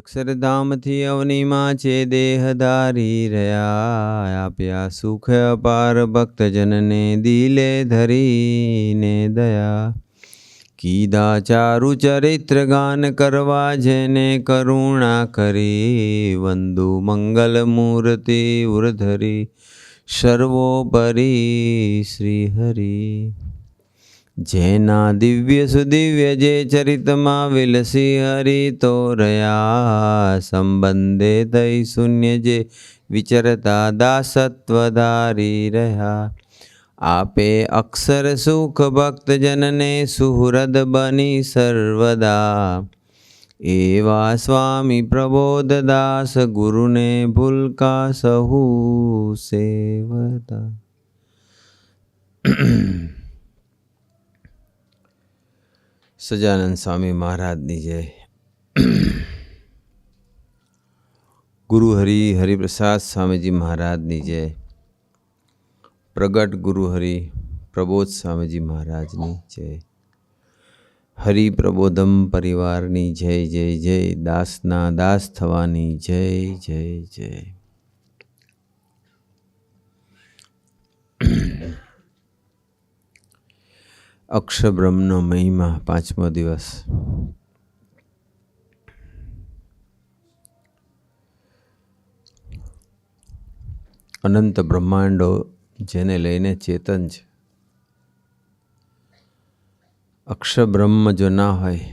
અક્ષરધામથી અવનીમાં છે દેહધારી રહ્યા, આપ્યા સુખ અપાર ભક્તજનને દિલે ધરીને દયા. કીધા ચારુ ચરિત્ર ગાન કરવા જેને કરુણા કરી, વંદુ મંગલ મૂર્તિ ઉરધરી સર્વોપરી શ્રી હરિ. જેના દિવ્ય સુદિવ્ય જે ચરિતમાં વિલસી હરિ તો રહ્યા, સંબંધે થઈ શૂન્ય જે વિચરતા દાસત્વ ધારી રહ્યા. આપે અક્ષર સુખ ભક્તજનને સુહૃદ બની સર્વદા, એવા સ્વામી પ્રબોધદાસ ગુરુને ભૂલકા સહુ સેવતા. સજાનંદ સ્વામી મહારાજની જય. ગુરુ હરિપ્રસાદ સ્વામીજી મહારાજની જય. પ્રગટ ગુરુ હરિ પ્રબોધ સ્વામીજી મહારાજની જય. હરિ પ્રબોધમ પરિવારની જય જય જય. દાસના દાસ થવાની જય જય જય. અક્ષરબ્રહ્મનો મહિમા, 5મો દિવસ. અનંત બ્રહ્માંડો જેને લઈને ચેતન છે. અક્ષરબ્રહ્મ જો ના હોય,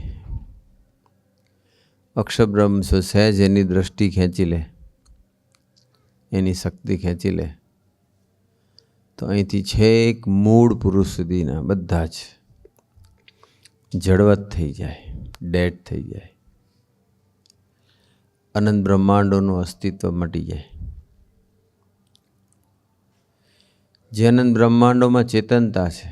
અક્ષરબ્રહ્મ જો સહેજ એની દ્રષ્ટિ ખેંચી લે, એની શક્તિ ખેંચી લે, તો અહીંથી છેક મૂળ પુરુષ સુધીના બધા જ જડવત થઈ જાય, ડેડ થઈ જાય. અનંત બ્રહ્માંડોનું અસ્તિત્વ મટી જાય. જે અનંત બ્રહ્માંડોમાં ચેતનતા છે,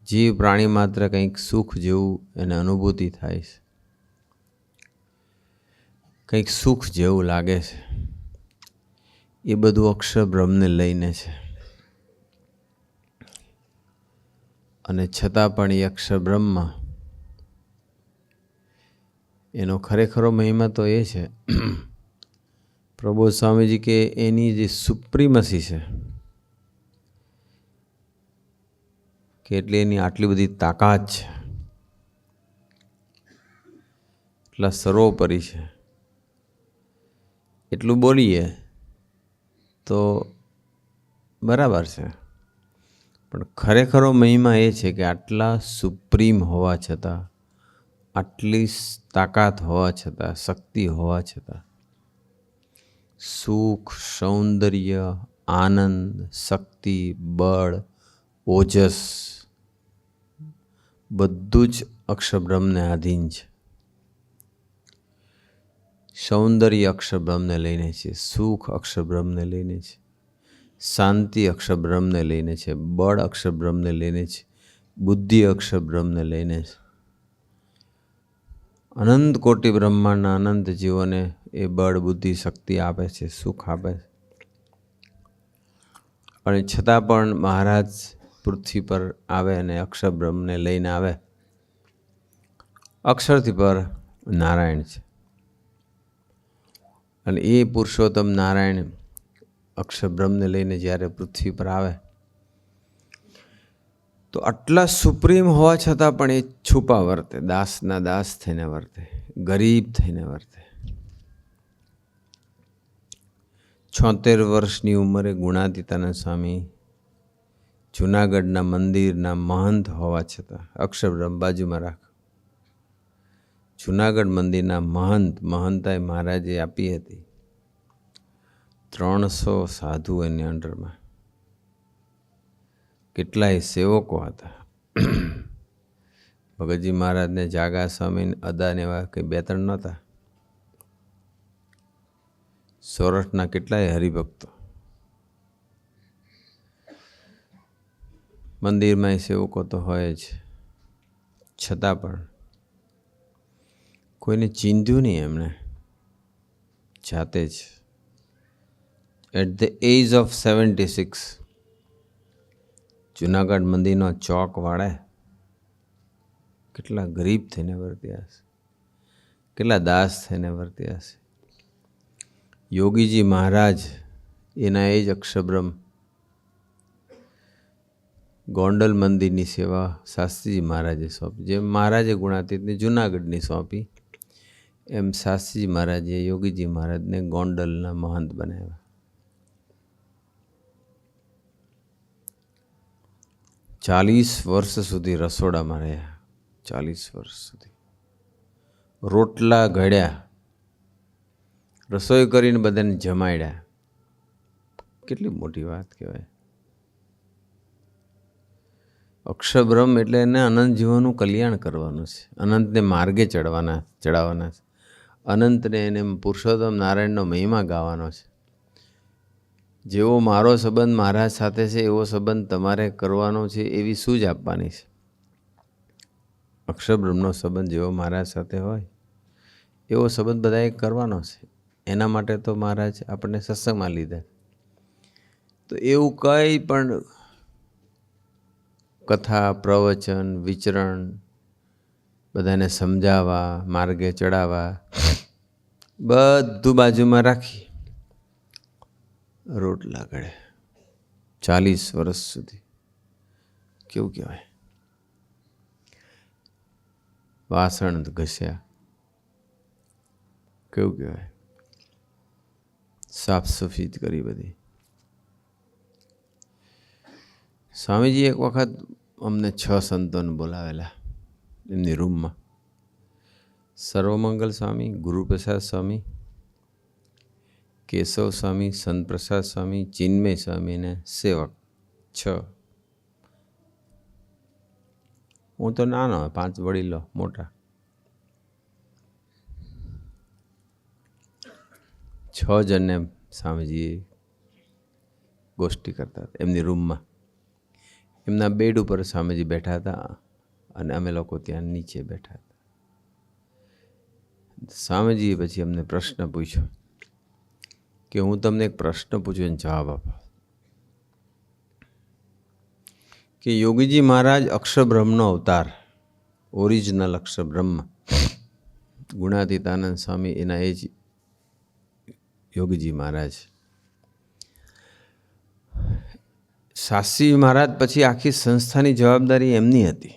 જીવ પ્રાણી માત્ર કંઈક સુખ જેવું એને અનુભૂતિ થાય છે, કંઈક સુખ જેવું લાગે છે, એ બધું અક્ષર બ્રહ્મને લઈને છે. અને છતાં પણ એ અક્ષર બ્રહ્મમાં એનો ખરેખરો મહિમા તો એ છે, પ્રબોધ સ્વામીજી કે એની જે સુપ્રીમસી છે, કે એટલે એની આટલી બધી તાકાત છે, એટલા સર્વોપરી છે. એટલું બોલીએ તો બરાબર છે, પણ ખરેખરો મહિમા એ છે કે આટલા સુપ્રીમ હોવા છતાં, આટલી તાકાત હોવા છતાં, શક્તિ હોવા છતાં, સુખ, સૌંદર્ય, આનંદ, શક્તિ, બળ, ઓજસ બધું જ અક્ષરબ્રહ્મને આધીન છે. સૌંદર્ય અક્ષરબ્રહ્મને લઈને છે, સુખ અક્ષરબ્રહ્મને લઈને છે, શાંતિ અક્ષરબ્રહ્મને લઈને છે, બળ અક્ષરબ્રહ્મને લઈને છે, બુદ્ધિ અક્ષરબ્રહ્મને લઈને છે. અનંત કોટી બ્રહ્માંડના અનંત જીવોને એ બળ, બુદ્ધિ, શક્તિ આપે છે, સુખ આપે છે. અને છતાં પણ મહારાજ પૃથ્વી પર આવે અને અક્ષરબ્રહ્મને લઈને આવે. અક્ષરથી પર નારાયણ છે, અને એ પુરુષોત્તમ નારાયણ અક્ષરબ્રહ્મને લઈને જ્યારે પૃથ્વી પર આવે, તો આટલા સુપ્રીમ હોવા છતાં પણ એ છુપા વર્તે, દાસના દાસ થઈને વર્તે, ગરીબ થઈને વર્તે. 76 વર્ષની ઉંમરે ગુણાતીતાનંદ સ્વામી જૂનાગઢના મંદિરના મહંત હોવા છતાં, અક્ષરબ્રહ્મ બાજુમાં રાખ, જૂનાગઢ મંદિરના મહંતાઈ મહારાજે આપી હતી. 300 સાધુ એની અંડરમાં, કેટલાય સેવકો હતા. ભગતજી મહારાજને, જાગા સ્વામી, અદાને એવા કંઈ 2-3 નહોતા. સોરઠના કેટલાય હરિભક્તો. મંદિરમાં સેવકો તો હોય જ, છતાં પણ કોઈને ચીંધ્યું નહીં એમણે, જાતે જ. At the age of 76 Junagadh મંદિરનો ચોક વાળે કેટલા ગરીબ થઈને વર્ત્યા છે. કેટલા દાસ થઈને વર્ત્યા છે. યોગીજી મહારાજ એના એ જ અક્ષરબ્રહ્મ ગોંડલ મંદિરની સેવા શાસ્ત્રીજી મહારાજે સોંપી. જેમ મહારાજે ગુણાતીતને જૂનાગઢની સોંપી, એમ શાસ્ત્રીજી મહારાજે યોગીજી મહારાજને ગોંડલના મહંત બનાવ્યા. ચાલીસ વર્ષ સુધી રસોડામાં રહ્યા. 40 વર્ષ સુધી રોટલા ઘડ્યા, રસોઈ કરીને બધાને જમાડ્યા. કેટલી મોટી વાત કહેવાય. અક્ષરબ્રહ્મ એટલે એને અનંત જીવોનું કલ્યાણ કરવાનું છે, અનંતને માર્ગે ચડાવવાના છે, અનંતને એને પુરુષોત્તમ નારાયણનો મહિમા ગાવાનો છે. જેવો મારો સંબંધ મહારાજ સાથે છે એવો સંબંધ તમારે કરવાનો છે, એવી સૂઝ આપવાની છે. અક્ષરબ્રહ્મનો સંબંધ જેવો મહારાજ સાથે હોય એવો સંબંધ બધાએ કરવાનો છે. એના માટે તો મહારાજ આપણને સત્સંગમાં લીધા. તો એવું કંઈ પણ કથા, પ્રવચન, વિચરણ બધાને સમજાવવા, માર્ગે ચડાવવા, બધું બાજુમાં રાખી રોટલા ઘડે 40 વર્ષ સુધી. કેવું કહેવાય. વાસણ ઘસ્યા, કેવું કહેવાય. સાફ સફાઈ કરી બધી. સ્વામીજી એક વખત અમને 6 સંતોને બોલાવેલા એમની રૂમમાં. સર્વમંગલ સ્વામી, ગુરુપ્રસાદ સ્વામી, કેશવ સ્વામી, સંતપ્રસાદ સ્વામી, ચિન્મય સ્વામી ને સેવક 6. હું તો નાનો, 5 વડીલો મોટા. 6 જણને સ્વામીજી ગોષ્ઠી કરતા હતા એમની રૂમમાં. એમના બેડ ઉપર સ્વામીજી બેઠા હતા અને અમે લોકો ત્યાં નીચે બેઠા હતા. સ્વામીજીએ પછી અમને પ્રશ્ન પૂછ્યો કે હું તમને એક પ્રશ્ન પૂછું અને જવાબ આપો કે યોગીજી મહારાજ અક્ષરબ્રહ્મનો અવતાર, ઓરિજિનલ અક્ષરબ્રહ્મ, ગુણાતીતાનંદ સ્વામી એના એ જ યોગીજી મહારાજ. શાસ્ત્રી મહારાજ પછી આખી સંસ્થાની જવાબદારી એમની હતી.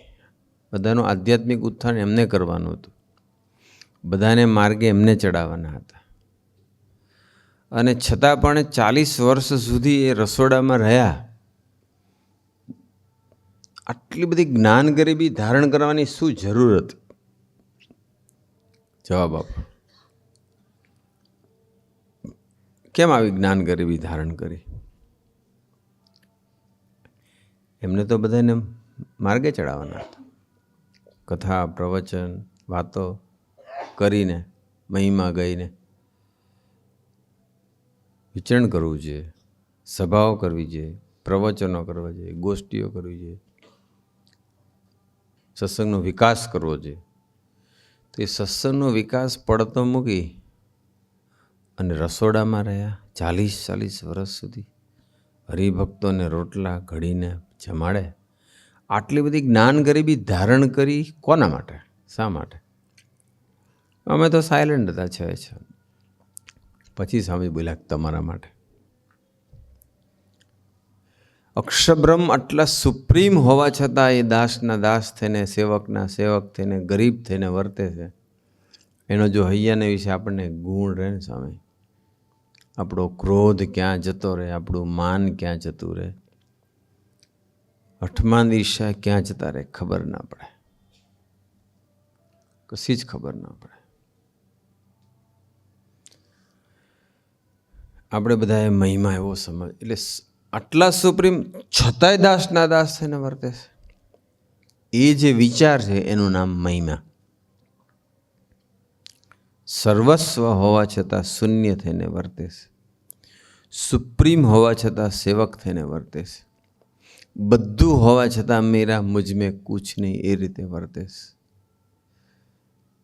બધાનું આધ્યાત્મિક ઉત્થાન એમને કરવાનું હતું, બધાને માર્ગે એમને ચડાવવાના હતા. અને છતાં પણ 40 વર્ષ સુધી એ રસોડામાં રહ્યા. આટલી બધી જ્ઞાન ગરીબી ધારણ કરવાની શું જરૂર હતી? જવાબ આપો. કેમ આવી જ્ઞાન ગરીબી ધારણ કરી? એમને તો બધાને માર્ગે ચડાવવાના હતા. કથા, પ્રવચન, વાતો કરીને, મહિમા ગઈને વિચરણ કરવું જોઈએ, સભાઓ કરવી જોઈએ, પ્રવચનો કરવા જોઈએ, ગોષ્ઠીઓ કરવી જોઈએ, સત્સંગનો વિકાસ કરવો જોઈએ. તો એ સત્સંગનો વિકાસ પડતો મૂકી અને રસોડામાં રહ્યા 40 વર્ષ સુધી. હરિભક્તોને રોટલા ઘડીને જમાડે. આટલી બધી જ્ઞાન ગરીબી ધારણ કરી કોના માટે? શા માટે? અમે તો સાયલેન્ટ હતા છે. પછી સ્વામી બોલ્યા તમારા માટે. અક્ષરબ્રહ્મ આટલા સુપ્રીમ હોવા છતાં એ દાસના દાસ થઈને, સેવકના સેવક થઈને, ગરીબ થઈને વર્તે છે. એનો જો હૈયાને વિશે આપણને ગુણ રહે ને સ્વામી, આપણો ક્રોધ ક્યાં જતો રહે, આપણું માન ક્યાં જતું રહે, અઠમાન ઈર્ષા ક્યાં જતા રહે, ખબર ના પડે, કશી જ ખબર ના પડે. આપણે બધાએ મહિમા એવો સમજ, એટલે આટલા સુપ્રીમ છતાંય દાસના દાસ થઈને વર્તે છે. એ જે વિચાર છે એનું નામ મહિમા. સર્વસ્વ હોવા છતાં શૂન્ય થઈને વર્તે છે, સુપ્રીમ હોવા છતાં સેવક થઈને વર્તે છે, બધું હોવા છતાં મેરા મુझ में कुछ નહીં એ રીતે વર્તે છે.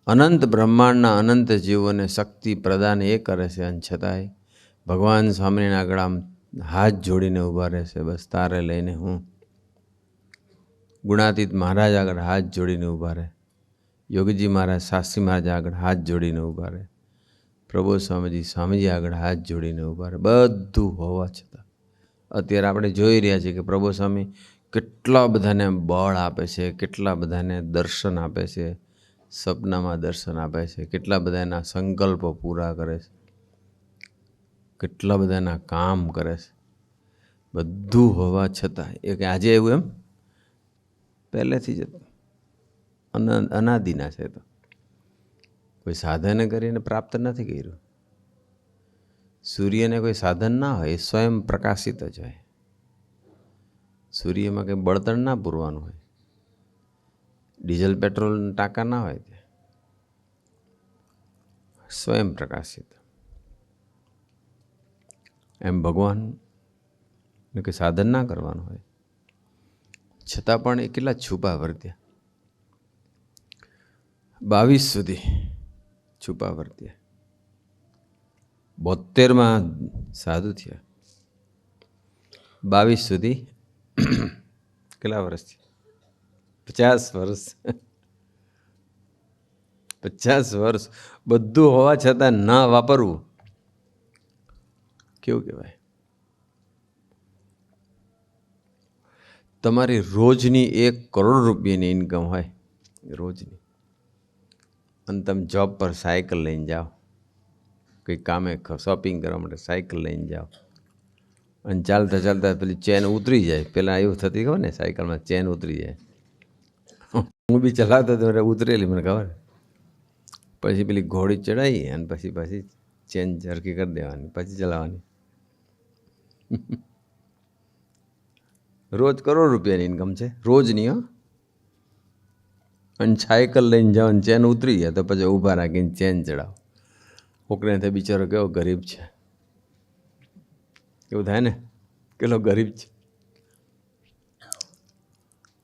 અનંત બ્રહ્માંડના અનંત જીવોને શક્તિ પ્રદાન એ કરે છે અને છતાંય ભગવાન સ્વામિનારાયણ આગળ આમ હાથ જોડીને ઊભા રહે છે. બસ તારે લઈને હું. ગુણાતીત મહારાજ આગળ હાથ જોડીને ઊભા રહે. યોગીજી મહારાજ શાસ્ત્રી મહારાજ આગળ હાથ જોડીને ઊભા રહે, પ્રબોધ સ્વામીજી આગળ હાથ જોડીને ઊભા રહે. બધું હોવા છતાં અત્યારે આપણે જોઈ રહ્યા છીએ કે પ્રબોધ સ્વામી કેટલા બધાને બળ આપે છે, કેટલા બધાને દર્શન આપે છે, સપનામાં દર્શન આપે છે, કેટલા બધાના સંકલ્પો પૂરા કરે છે, કેટલા બધાના કામ કરે છે. બધું હોવા છતાં એ કે આજે એવું એમ પહેલેથી જ અનાદિના છે. તો કોઈ સાધન કરીને પ્રાપ્ત નથી કર્યું. સૂર્યને કોઈ સાધન ના હોય, એ સ્વયં પ્રકાશિત જ હોય. સૂર્યમાં કંઈ બળતણ ના પૂરવાનું હોય, ડીઝલ પેટ્રોલ ટાંકા ના હોય, તે સ્વયં પ્રકાશિત. એમ ભગવાનને કંઈ સાધન ના કરવાનું હોય, છતાં પણ એ કેટલા છુપા વર્ત્યા. 22 સુધી છુપા વર્ત્યા. 72માં સાધુ થયા. 22 સુધી કેટલા વર્ષથી? 50 વર્ષ. 50 વર્ષ બધું હોવા છતાં ના વાપરવું કેવું કહેવાય? તમારી રોજની 1 કરોડ રૂપિયાની ઇન્કમ હોય, રોજની, અને તમે જોબ પર સાયકલ લઈને જાઓ, કંઈક કામે શોપિંગ કરવા માટે સાયકલ લઈને જાઓ, અને ચાલતા ચાલતા પેલી ચેન ઉતરી જાય. પહેલાં એવું થતી ખબર ને, સાયકલમાં ચેન ઉતરી જાય. હું બી ચલાવતો તો ઉતરેલી, મને ખબર. પછી પેલી ઘોડી ચડાવી અને પછી ચેન ઝરકી કરી દેવાની, પછી ચલાવવાની. રોજ કરોડ રૂપિયાની ઇન્કમ છે, રોજની. અને સાયકલ લઈને જાઓ અને ચેન ઉતરી જાય તો પછી ઊભા રાખીને ચેન ચડાવો. કોકને તે બિચારો કેવો ગરીબ છે, એવું થાય ને, કેટલો ગરીબ છે.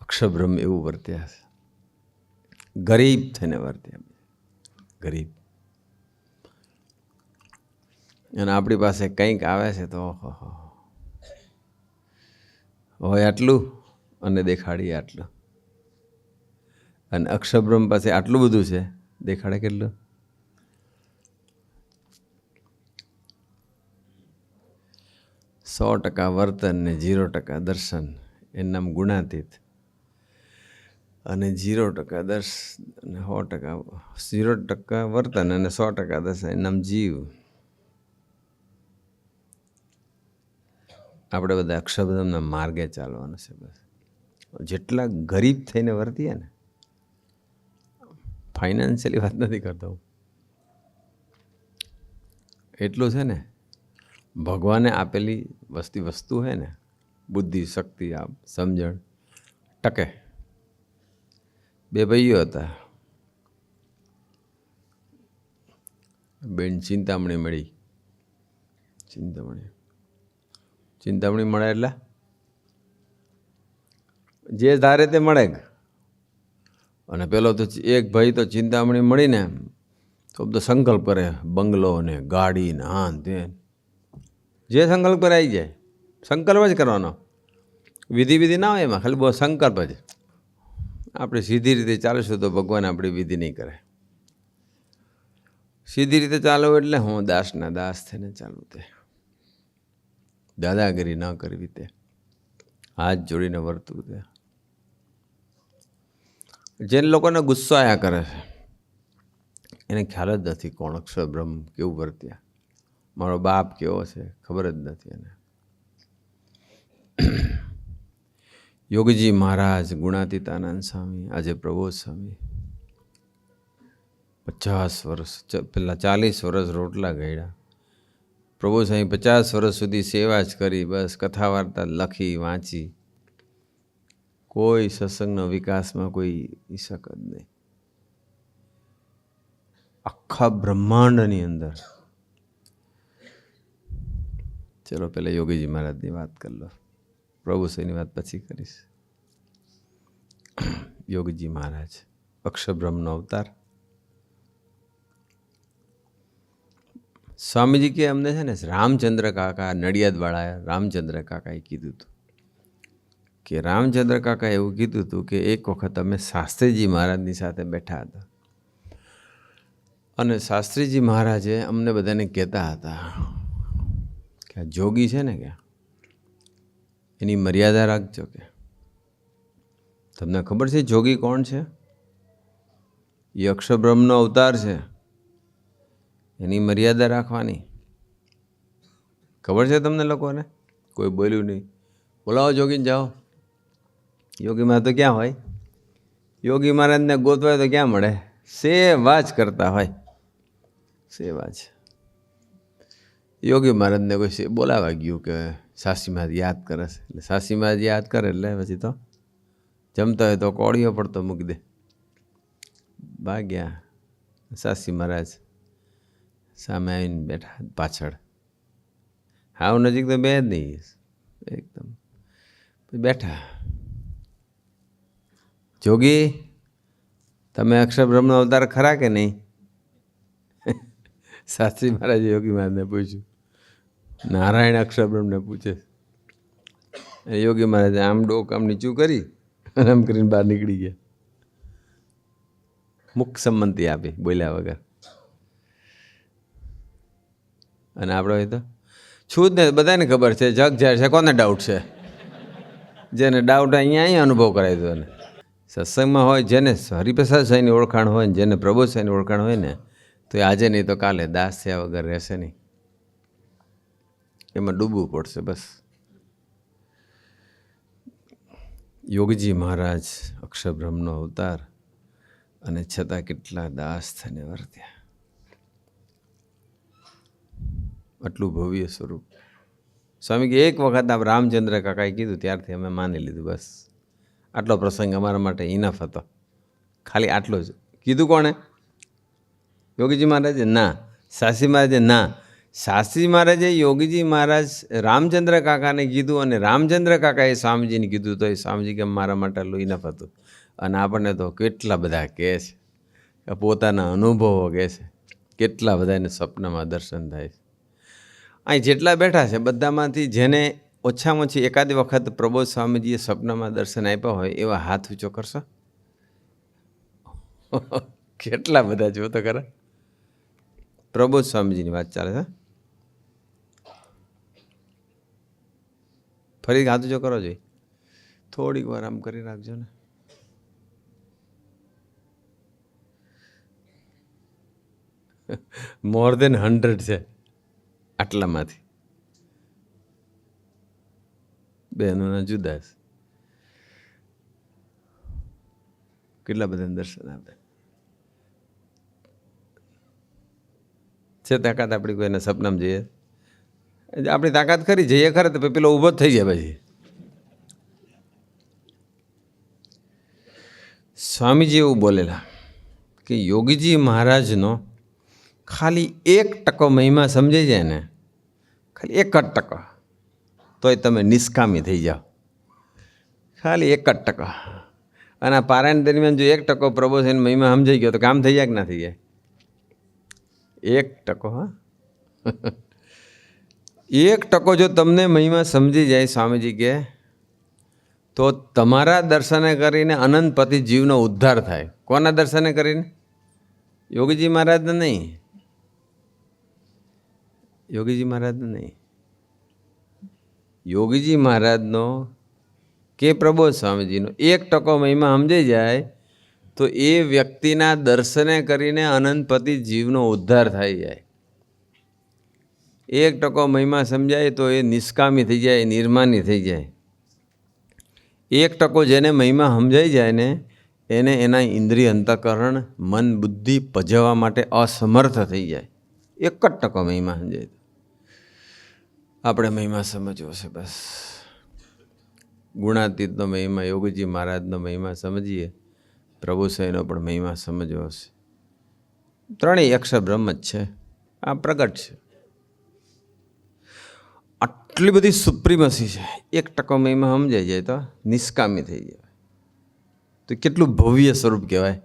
અક્ષરબ્રહ્મ એવું વર્ત્યા છે, ગરીબ થઈને વર્ત્યા, ગરીબ. અને આપણી પાસે કંઈક આવે છે તો હોય આટલું અને દેખાડીએ આટલું. અને અક્ષરબ્રહ્મ પાસે આટલું બધું છે, દેખાડે કેટલું? સો 100% વર્તન ને 0% દર્શન, એનું નામ ગુણાતીત. અને 0% દર્શન, 0% વર્તન અને 100% દર્શન, એનું નામ જીવ. આપણે બધા અક્ષરબ્રહ્મના માર્ગે ચાલવાનું છે. બસ જેટલા ગરીબ થઈને વર્તીએ ને, ફાઇનાન્શિયલી વાત નથી કરતો, એટલું છે ને, ભગવાને આપેલી વસ્તુ હોય ને, બુદ્ધિ, શક્તિ, સમજણ, ટકે. 2 ભાઈઓ હતા, બેન ચિંતામણી મળી. ચિંતામણી મળે એટલે જે ધારે તે મળે. અને પેલો તો એક ભાઈ તો ચિંતામણી મળીને તો બધો સંકલ્પ કરે, બંગલો ને ગાડી ને હા તે, જે સંકલ્પ કરે આવી જાય. સંકલ્પ જ કરવાનો, વિધિ ના હોય એમાં, ખાલી બહુ સંકલ્પ જ. આપણે સીધી રીતે ચાલીશું તો ભગવાન આપણી વિધિ નહીં કરે. સીધી રીતે ચાલવું એટલે હું દાસના દાસ થઈને ચાલવું, તે દાદાગીરી ન કરવી, તે હાથ જોડીને વર્તવું. તે જે લોકોને ગુસ્સો આયા કરે છે એને ખ્યાલ જ નથી કોણ અક્ષરબ્રહ્મ કેવું વર્ત્યા, મારો બાપ કેવો છે, ખબર જ નથી એને. યોગીજી મહારાજ, ગુણાતીતાનંદ સ્વામી, આજે પ્રબોધ સ્વામી 50 વર્ષ, પહેલાં 40 વર્ષ રોટલા ગળ્યા. પ્રબોધ સ્વામી 50 વર્ષ સુધી સેવા જ કરી, બસ કથા વાર્તા લખી વાંચી. કોઈ સત્સંગનો વિકાસમાં કોઈ ઈશક જ નહીં. આખા બ્રહ્માંડની અંદર. ચલો પહેલાં યોગીજી મહારાજની વાત કરી લો, પ્રભુશ્રીની વાત પછી કરીશ. યોગીજી મહારાજ અક્ષરબ્રહ્મનો અવતાર. સ્વામીજી કે અમને છે ને રામચંદ્ર કાકા, નડિયાદવાળા રામચંદ્ર કાકાએ કીધું હતું કે રામચંદ્ર કાકાએ એવું કીધું હતું કે એક વખત અમે શાસ્ત્રીજી મહારાજની સાથે બેઠા હતા. અને શાસ્ત્રીજી મહારાજે અમને બધાને કહેતા હતા કે આ જોગી છે ને કે એની મર્યાદા રાખજો. કે તમને ખબર છે જોગી કોણ છે? એ અક્ષરબ્રહ્મનો અવતાર છે. એની મર્યાદા રાખવાની. ખબર છે તમને લોકોને? કોઈ બોલ્યું નહીં. બોલાવો જોગીને, જાઓ. યોગી મહારાજ તો ક્યાં હોય? યોગી મહારાજને ગોતવાય તો ક્યાં મળે? સેવા જ કરતા હોય. સેવા જ. યોગી મહારાજને કોઈ બોલાવા ગયું કે શાસ્ત્રી મહારાજ યાદ કરે છે. એટલે શાસ્ત્રી મહારાજ યાદ કરે એટલે પછી તો જમતા હોય તો કોળીઓ પડતો મૂકી દે. ભાગ્યા. શાસ્ત્રી મહારાજ સામે આવીને બેઠા પાછળ. હાવ નજીક તો બે જ નહીં, એકદમ બેઠા. જોગી, તમે અક્ષરબ્રહ્મનો અવતાર ખરા કે નહીં? શાસ્ત્રી મહારાજે યોગી મહારાજને પૂછ્યું. નારાયણ અક્ષરબ્રહ્મને પૂછે. યોગી મહારાજે આમ ડોક આમ નીચું કરી અને આમ કરીને બહાર નીકળી ગયા. મુખ સંમતિ આપી, બોલ્યા વગર. અને આપણો એ તો છું જ ને, બધાને ખબર છે. જગ જાહેર છે, કોને ડાઉટ છે? જેને ડાઉટ અહીંયા અનુભવ કરાવી દો. ને સત્સંગમાં હોય, જેને હરિપ્રસાદ સાંઈની ઓળખાણ હોય ને જેને પ્રબોધ સાંઈની ઓળખાણ હોય ને, તો એ આજે નહીં તો કાલે દાસ થયા વગર રહેશે નહીં. એમાં ડૂબવું પડશે બસ. યોગીજી મહારાજ અક્ષરબ્રહ્મનો અવતાર, અને છતાં કેટલા દાસ થઈને વર્ત્યા. આટલું ભવ્ય સ્વરૂપ. સ્વામી કે એક વખત આપ રામચંદ્ર કાકાએ કીધું ત્યારથી અમે માની લીધું. બસ આટલો પ્રસંગ અમારા માટે ઇનફ હતો. ખાલી આટલો જ કીધું. કોણે? યોગીજી મહારાજે? ના. શાસ્ત્રી મહારાજે? ના. શાસ્ત્રી મહારાજે યોગીજી મહારાજ રામચંદ્ર કાકાને કીધું, અને રામચંદ્ર કાકાએ સ્વામીજીને કીધું, તો એ સ્વામીજી કે મારા માટે આટલું ઇનફ હતું. અને આપણને તો કેટલા બધા કહે છે, પોતાના અનુભવો કહે છે, કેટલા બધાને સપનામાં દર્શન થાય છે. અહીં જેટલા બેઠા છે બધામાંથી જેને ઓછામાં ઓછી એકાદ વખત પ્રબોધ સ્વામીજીએ સપનામાં દર્શન આપ્યા હોય એવા હાથ ઊંચો કરશો? કેટલા બધા જો તો ખરા. પ્રબોધ સ્વામીજીની વાત ચાલે છે. ફરી હાથ ઊંચો કરો જોઈએ. થોડીક વાર આમ કરી રાખજો ને. મોર દેન 100 છે આટલામાંથી. બહેનોના જુદા છે. કેટલા બધા દર્શન આપે છે. તાકાત આપણી કોઈને સપનામાં જઈએ, આપણી તાકાત ખરી, જઈએ ખરે તો પેલો ઊભો જ થઈ જાય. પછી સ્વામીજી એવું બોલેલા કે યોગીજી મહારાજનો ખાલી 1% મહિમા સમજાઈ જાય ને, ખાલી 1%, તોય તમે નિષ્કામી થઈ જાઓ. ખાલી 1%. અને આ પારાયણ દરમિયાન જો 1% પ્રબોધન મહિમા સમજાઈ ગયો તો કામ થઈ જાય કે ના થઈ જાય? 1%. હા, 1% જો તમને મહિમા સમજી જાય, સ્વામીજી કહે, તો તમારા દર્શને કરીને અનંતપતિ જીવનો ઉદ્ધાર થાય. કોના દર્શને કરીને? યોગીજી મહારાજને નહીં. યોગીજી મહારાજને નહીં. યોગીજી મહારાજનો કે પ્રબોધ સ્વામીજીનો 1% મહિમા સમજાઈ જાય તો એ વ્યક્તિના દર્શને કરીને અનંતપતિ જીવનો ઉદ્ધાર થઈ જાય. 1% મહિમા સમજાય તો એ નિષ્કામી થઈ જાય, નિર્માની થઈ જાય. 1% જેને મહિમા સમજાઈ જાય ને એને એના ઇન્દ્રિય અંતઃકરણ મન બુદ્ધિ પજવવા માટે અસમર્થ થઈ જાય. 1% મહિમા સમજાય. આપણે મહિમા સમજવો છે બસ. ગુણાતીતનો મહિમા, યોગીજી મહારાજનો મહિમા સમજીએ, પ્રભુ સાંઈનો પણ મહિમા સમજવો છે. ત્રણેય અક્ષર બ્રહ્મ જ છે. આ પ્રગટ છે. આટલી બધી સુપ્રીમસી છે. 1% મહિમા સમજાઈ જાય તો નિષ્કામી થઈ જાય. તો કેટલું ભવ્ય સ્વરૂપ કહેવાય,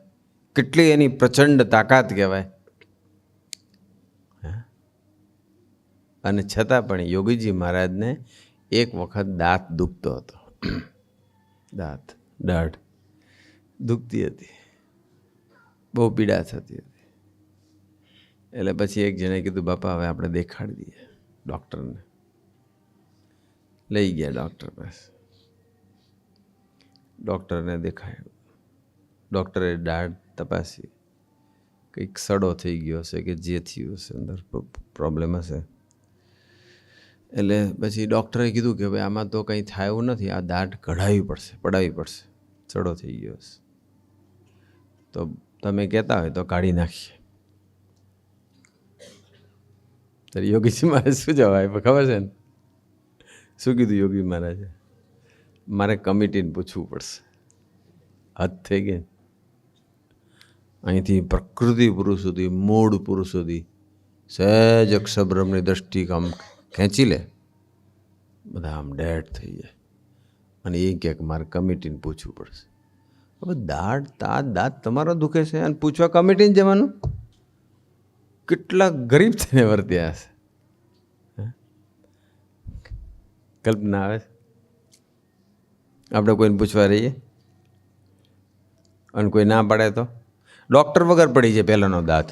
કેટલી એની પ્રચંડ તાકાત કહેવાય. અને છતાં પણ યોગીજી મહારાજને એક વખત દાંત દુખતો હતો. દાઢ દુખતી હતી, બહુ પીડા થતી હતી. એટલે પછી એક જણે કીધું બાપા હવે આપણે દેખાડી દઈએ ડૉક્ટરને. લઈ ગયા ડૉક્ટર પાસે. ડૉક્ટરને દેખાયું. ડૉક્ટરે દાઢ તપાસી. કંઈક સડો થઈ ગયો હશે કે જે થયું હશે, અંદર પ્રોબ્લેમ હશે. એટલે પછી ડૉક્ટરે કીધું કે ભાઈ આમાં તો કંઈ થાય એવું નથી, આ દાઢ કઢાવવી પડશે, પડાવવી પડશે, સડો થઈ ગયો હશે. તો તમે કહેતા હોય તો કાઢી નાખીએ. તો યોગીજી મહારાજ શું જવાબ આપ્યો ખબર છે ને? શું કીધું યોગી મહારાજે? મારે કમિટીને પૂછવું પડશે. હદ થઈ ગઈ. અહીંથી પ્રકૃતિ પુરુષ સુધી, મૂળ પુરુષ સુધી સહેજ અક્ષરબ્રહ્મની દ્રષ્ટિ આમ ખેંચી લે, બધા આમ ડેડ થઈ જાય. અને એ કહે કે મારે કમિટીને પૂછવું પડશે. હવે દાંત તમારો દુખે છે અને પૂછવા કમિટીને જવાનું? કેટલા ગરીબ થઈને વર્ત્યા હશે. કલ્પના આવે? આપણે કોઈને પૂછવા રહીએ અને કોઈ ના પાડે તો ડૉક્ટર વગર પડી જાય પહેલાંનો દાંત.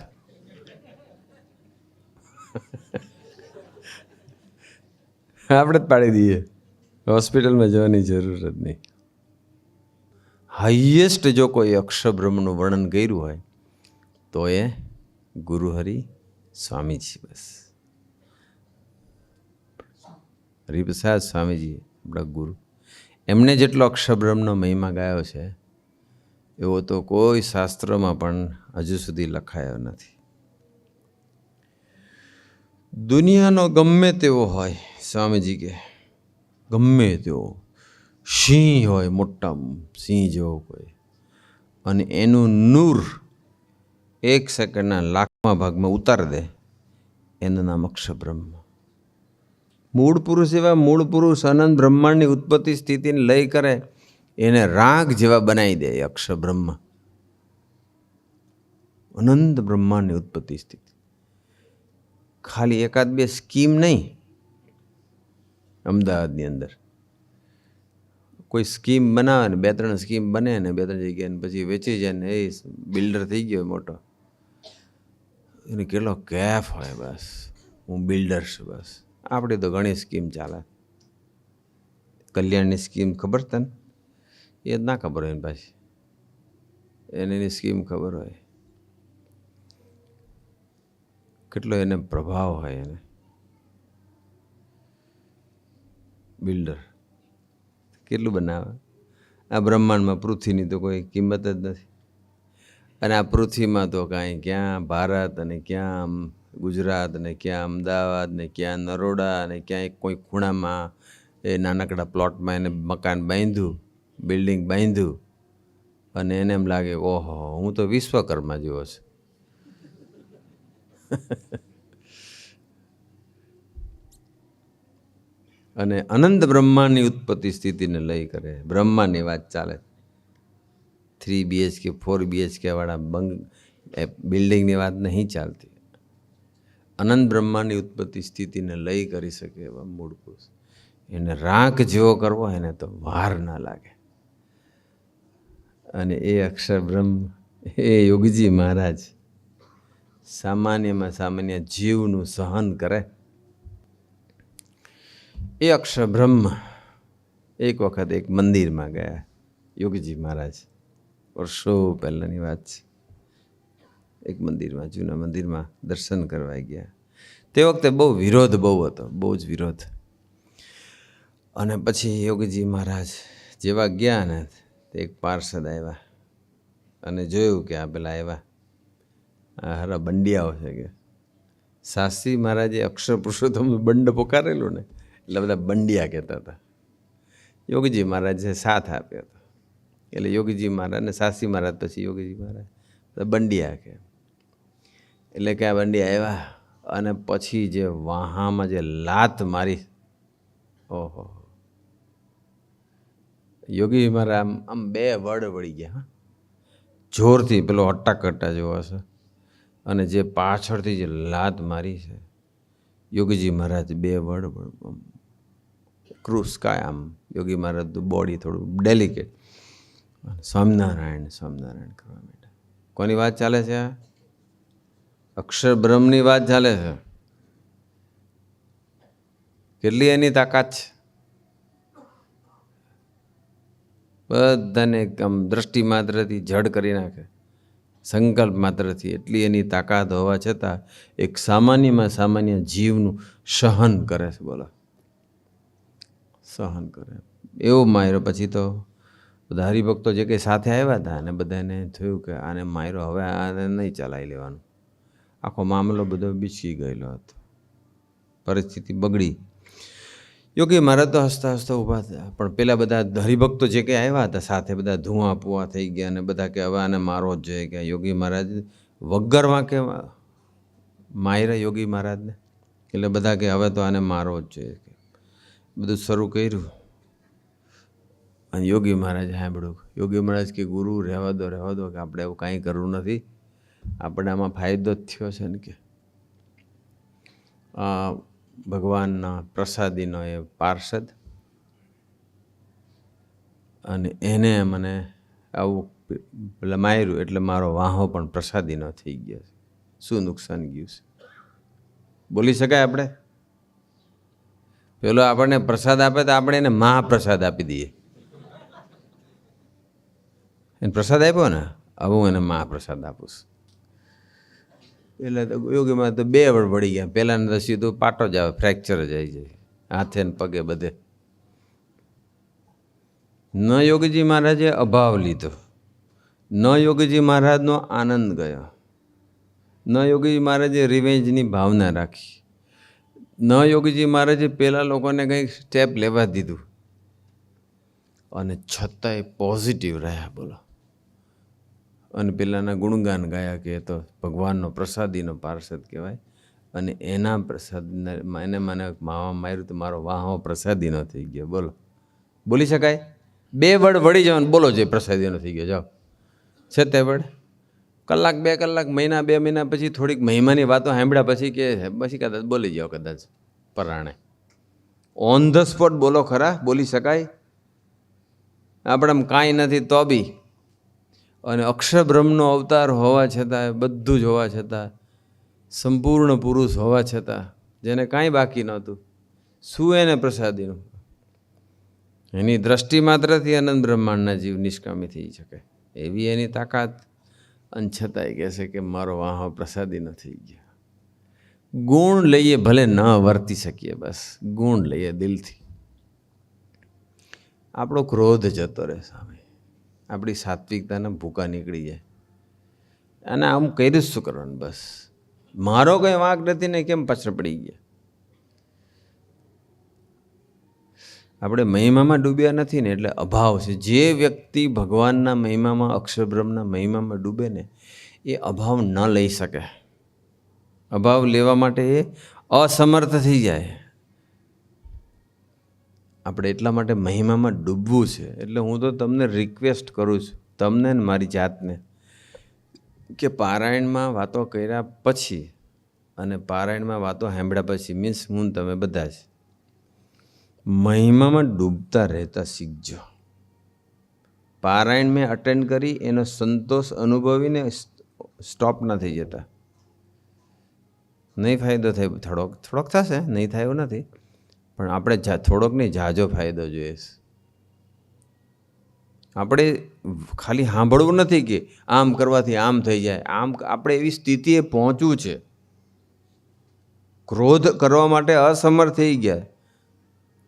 આપણે જ પાડી દઈએ, હોસ્પિટલમાં જવાની જરૂર જ નહીં. હાઈએસ્ટ જો કોઈ અક્ષરબ્રહ્મનું વર્ણન કર્યું હોય તો એ ગુરુહરિ સ્વામીજી. બસ હરિપ્રસાદ સ્વામીજી આપણા ગુરુ. એમણે જેટલો અક્ષરબ્રહ્મનો મહિમા ગાયો છે એવો તો કોઈ શાસ્ત્રમાં પણ હજુ સુધી લખાયો નથી. દુનિયાનો ગમે તેવો હોય, સ્વામીજી કે ગમે તેવો સિંહ હોય, મોટા સિંહ જેવો કોઈ, અને એનું નૂર 1 સેકન્ડના 1,00,000મા ભાગમાં ઉતારી દે, એનું નામ અક્ષરબ્રહ્મ. મૂળ પુરુષ એવા મૂળ પુરુષ અનંત બ્રહ્માંડની ઉત્પત્તિ સ્થિતિને લય કરે, એને રાગ જેવા બનાવી દે અક્ષરબ્રહ્મ. અનંત બ્રહ્માંડની ઉત્પત્તિ સ્થિતિ. ખાલી 1-2 સ્કીમ નહીં. અમદાવાદની અંદર કોઈ સ્કીમ બનાવે ને 2-3 સ્કીમ બને ને 2-3 જગ્યાએ પછી વેચી જાય ને એ બિલ્ડર થઈ ગયો મોટો. એને કેટલો કેફ હોય, બસ હું બિલ્ડર છું. બસ આપણી તો ઘણી સ્કીમ ચાલે. કલ્યાણની સ્કીમ ખબર તને? એ જ ના ખબર હોય ને પાછી એની સ્કીમ ખબર હોય. કેટલો એને પ્રભાવ હોય. એને બિલ્ડર કેટલું બનાવે. આ બ્રહ્માંડમાં પૃથ્વીની તો કોઈ કિંમત જ નથી. અને આ પૃથ્વીમાં તો કાંઈ ક્યાં ભારત અને ક્યાં ગુજરાત ને ક્યાં અમદાવાદ ને ક્યાં નરોડા ને ક્યાંય કોઈ ખૂણામાં એ નાનકડા પ્લોટમાં એને મકાન બાંધ્યું, બિલ્ડિંગ બાંધ્યું અને એને એમ લાગે ઓહો હું તો વિશ્વકર્મા જેવો છું. અને અનંત બ્રહ્માંડની ઉત્પત્તિ સ્થિતિને લઈ કરે. બ્રહ્માંડની વાત ચાલે. 3 BHK 4 BHK વાળા બિલ્ડિંગની વાત નહીં ચાલતી. અનંત બ્રહ્માંડની ઉત્પત્તિ સ્થિતિને લઈ કરી શકે એવા મૂળ પુરુષ. એને રાગ જેવો કરવો એને તો વાર ના લાગે. અને એ અક્ષરબ્રહ્મ એ યોગીજી મહારાજ સામાન્યમાં સામાન્ય જીવનું સહન કરે. એ અક્ષરબ્રહ્મ એક વખત એક મંદિરમાં ગયા યોગીજી મહારાજ. વર્ષો પહેલાંની વાત છે. એક મંદિરમાં, જૂના મંદિરમાં દર્શન કરવા ગયા. તે વખતે બહુ વિરોધ બહુ હતો, બહુ જ વિરોધ. અને પછી યોગીજી મહારાજ જેવા ગયા ને તે એક પાર્ષદ આવ્યા અને જોયું કે આ પેલા આવ્યા આ હારા બંડિયાઓ છે કે શાસ્ત્રી મહારાજે અક્ષર પુરુષોત્તમનું બંડ પોકારેલું ને એટલે બધા બંડિયા કહેતા હતા. યોગીજી મહારાજે સાથ આપ્યો હતો એટલે યોગીજી મહારાજ ને શાસ્ત્રી મહારાજ પછી યોગીજી મહારાજ બંડિયા કે એટલે કે આ બંડિયા આવ્યા અને પછી જે વાહામાં જે લાત મારી, ઓહો. યોગી મહારાજ આમ 2 વડ વળી ગયા જોરથી, પેલો હટ્ટા જેવો હશે. અને જે પાછળથી જે લાત મારી છે યોગીજી મહારાજ 2 વડ ક્રૂસ કાય આમ. યોગી મહારાજ બોડી થોડું ડેલિકેટ. સ્વામિનારાયણ સ્વામિનારાયણ કરવા માંડ્યા. કોની વાત ચાલે છે? અક્ષર બ્રહ્મની વાત ચાલે છે. કેટલી એની તાકાત છે. બધાને આમ દ્રષ્ટિ માત્રથી જડ કરી નાખે, સંકલ્પ માત્રથી. એટલી એની તાકાત હોવા છતાં એક સામાન્યમાં સામાન્ય જીવનું સહન કરે છે. બોલો, સહન કરે એવો માર્યો. પછી તો બધા હરિભક્તો જે કંઈ સાથે આવ્યા હતા અને બધાને થયું કે આને માર્યો, હવે આને નહીં ચલાવી લેવાનું. આખો મામલો બધો બીચકી ગયેલો હતો, પરિસ્થિતિ બગડી. યોગી મહારાજ તો હસતા હસતા ઊભા થયા, પણ પેલા બધા હરિભક્તો જે કંઈ આવ્યા હતા સાથે બધા ધુઆ પુઆ થઈ ગયા અને બધા કે હવે આને મારવો જ જોઈએ. કે યોગી મહારાજ વગર વાંકે માર્યા યોગી મહારાજને. એટલે બધા કે હવે તો આને મારવો જ જોઈએ. બધું શરૂ કર્યું અને યોગી મહારાજ સાંભળ્યું. યોગી મહારાજ કે ગુરુ રહેવા દો કે આપણે એવું કાંઈ કરવું નથી, આપણે આમાં ફાયદો જ થયો છે ને. કે ભગવાનના પ્રસાદીનો એ પાર્ષદ અને એને મને આવું માર્યું એટલે મારો વાહો પણ પ્રસાદીનો થઈ ગયો છે. શું નુકસાન ગયું છે બોલી શકાય આપણે? પેલો આપણને પ્રસાદ આપે તો આપણે એને મહાપ્રસાદ આપી દઈએ. એને પ્રસાદ આપ્યો ને, હવે હું એને મહાપ્રસાદ આપું છું. એટલે તો યોગીમાં તો બે વડ પડી ગયા. પહેલાંને તો સીધું પાટો જ આવે, ફ્રેક્ચર જ આવી જાય હાથે ને પગે બધે. ન યોગીજી મહારાજે અભાવ લીધો, ન યોગીજી મહારાજનો આનંદ ગયો, ન યોગીજી મહારાજે રિવેન્જની ભાવના રાખી, ન યોગીજી મહારાજે પેલા લોકોને કંઈક સ્ટેપ લેવા દીધું, અને છતાંય પોઝિટિવ રહ્યા. બોલો, અને પેલાના ગુણગાન ગાયા કે એ તો ભગવાનનો પ્રસાદીનો પાર્ષદ કહેવાય, અને એના પ્રસાદના એને મને માવા માર્યું તો મારો વાહો પ્રસાદીનો થઈ ગયો. બોલો, બોલી શકાય? બે વડ વળી જવાનું, બોલો જે પ્રસાદીનો થઈ ગયો. જાઓ છે તે વડ. કલાક, 2 કલાક, મહિના, 2 મહિના પછી થોડીક મહિમાની વાતો સાંભળ્યા પછી કે પછી કદાચ બોલી જાઓ, કદાચ પરાણે. ઓન ધ સ્પોટ બોલો ખરા, બોલી શકાય? આપણે કાંઈ નથી તો બી. અને અક્ષર બ્રહ્મનો અવતાર હોવા છતાં, બધું જ હોવા છતાં, સંપૂર્ણ પુરુષ હોવા છતાં, જેને કાંઈ બાકી નહોતું, શું એને પ્રસાદીનું? એની દ્રષ્ટિ માત્રથી અનંત બ્રહ્માંડના જીવ નિષ્કામી થઈ શકે એવી એની તાકાત. અને છતાંય કહે છે કે મારો વાહો પ્રસાદીનો થઈ ગયો. ગુણ લઈએ, ભલે ન વર્તી શકીએ, બસ ગુણ લઈએ દિલથી. આપણો ક્રોધ જતો રહે સામે, આપણી સાત્વિકતાના ભૂકા નીકળી જાય. અને આમ કર્યું શું કરવાનું? બસ મારો કંઈ વાંક નથી ને કેમ પાછળ પડી ગયા? આપણે મહિમામાં ડૂબ્યા નથી ને એટલે અભાવ છે. જે વ્યક્તિ ભગવાનના મહિમામાં, અક્ષરબ્રહ્મના મહિમામાં ડૂબે ને એ અભાવ ન લઈ શકે. અભાવ લેવા માટે એ અસમર્થ થઈ જાય. આપણે એટલા માટે મહિમામાં ડૂબવું છે. એટલે હું તો તમને રિક્વેસ્ટ કરું છું, તમને ને મારી જાતને, કે પારાયણમાં વાતો કર્યા પછી અને પારાયણમાં વાતો સાંભળ્યા પછી, મીન્સ હું તમે બધા જ મહિમામાં ડૂબતા રહેતા શીખજો. પારાયણ મેં અટેન્ડ કરી એનો સંતોષ અનુભવીને સ્ટોપ ના થઈ જતા. નહીં ફાયદો થાય, થોડોક થશે, નહીં થાય એવું નથી, પણ આપણે થોડોક નહીં ઝાઝો ફાયદો જોઈએ. આપણે ખાલી સાંભળવું નથી કે આમ કરવાથી આમ થઈ જાય, આમ આપણે એવી સ્થિતિએ પહોંચવું છે. ક્રોધ કરવા માટે અસમર્થ થઈ ગયા,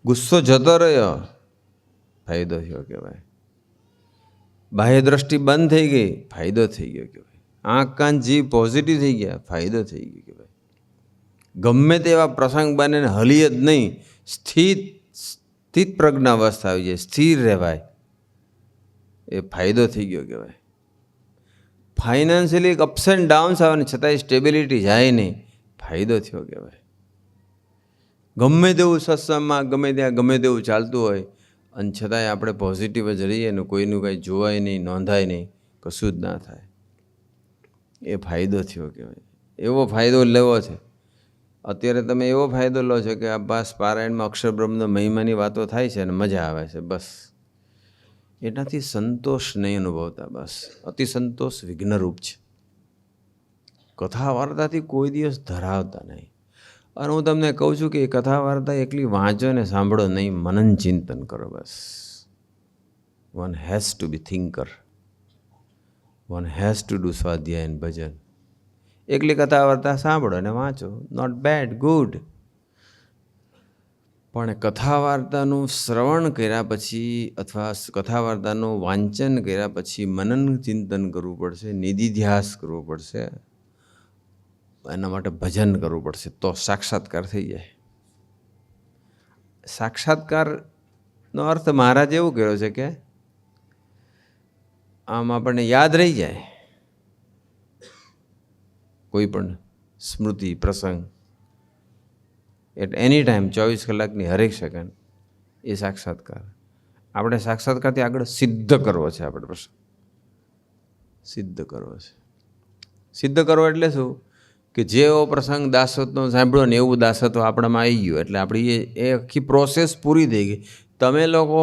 ગુસ્સો જતો રહ્યો, ફાયદો થયો કહેવાય. બાહ્ય દ્રષ્ટિ બંધ થઈ ગઈ, ફાયદો થઈ ગયો કહેવાય. આંખ કાન જીવ પોઝિટિવ થઈ ગયા, ફાયદો થઈ ગયો કહેવાય. ગમે તેવા પ્રસંગ બને હલીએ જ નહીં, સ્થિત પ્રજ્ઞાવસ્થા આવી જાય, સ્થિર રહેવાય, એ ફાયદો થઈ ગયો કહેવાય. ફાઇનાન્શિયલી અપ્સ એન્ડ ડાઉન્સ આવે ને છતાંય સ્ટેબિલિટી જાય નહીં, ફાયદો થયો કહેવાય. ગમે તેવું સત્સંગમાં ગમે ત્યાં ગમે તેવું ચાલતું હોય અને છતાંય આપણે પોઝિટિવ જ રહીએ ને કોઈનું કાંઈ જોવાય નહીં, નોંધાય નહીં, કશું જ ના થાય, એ ફાયદો થયો કહેવાય. એવો ફાયદો લેવો છે. અત્યારે તમે એવો ફાયદો લો છો કે આ બસ પારાયણમાં અક્ષરબ્રહ્મનો મહિમાની વાતો થાય છે અને મજા આવે છે, બસ એનાથી સંતોષ નહીં અનુભવતા. બસ અતિ સંતોષ વિઘ્નરૂપ છે. કથા વાર્તાથી કોઈ દિવસ ધરાવતા નહીં. અને હું તમને કહું છું કે એ કથા વાર્તા એકલી વાંચો ને સાંભળો નહીં, મનન ચિંતન કરો બસ. One has to be thinker, one has to do swadhyay and bhajan. એકલી કથા વાર્તા સાંભળો અને વાંચો, નોટ બેડ, ગુડ. પણ કથા વાર્તાનું શ્રવણ કર્યા પછી અથવા કથા વાર્તાનું વાંચન કર્યા પછી મનન ચિંતન કરવું પડશે, નિધિધ્યાસ કરવો પડશે, એના માટે ભજન કરવું પડશે, તો સાક્ષાત્કાર થઈ જાય. સાક્ષાત્કારનો અર્થ મહારાજ એવું કર્યો છે કે આમ આપણને યાદ રહી જાય કોઈ પણ સ્મૃતિ પ્રસંગ, એટ એની ટાઈમ, 24 કલાકની હરેક સેકન્ડ. એ સાક્ષાત્કાર. આપણે સાક્ષાત્કારથી આગળ સિદ્ધ કરવો છે. આપણે પ્રસંગ સિદ્ધ કરવો છે. સિદ્ધ કરવો એટલે શું કે જેવો પ્રસંગ દાસત્વનો સાંભળ્યો ને એવું દાસત્વ આપણામાં આવી ગયું. એટલે આપણી એ આખી પ્રોસેસ પૂરી થઈ ગઈ. તમે લોકો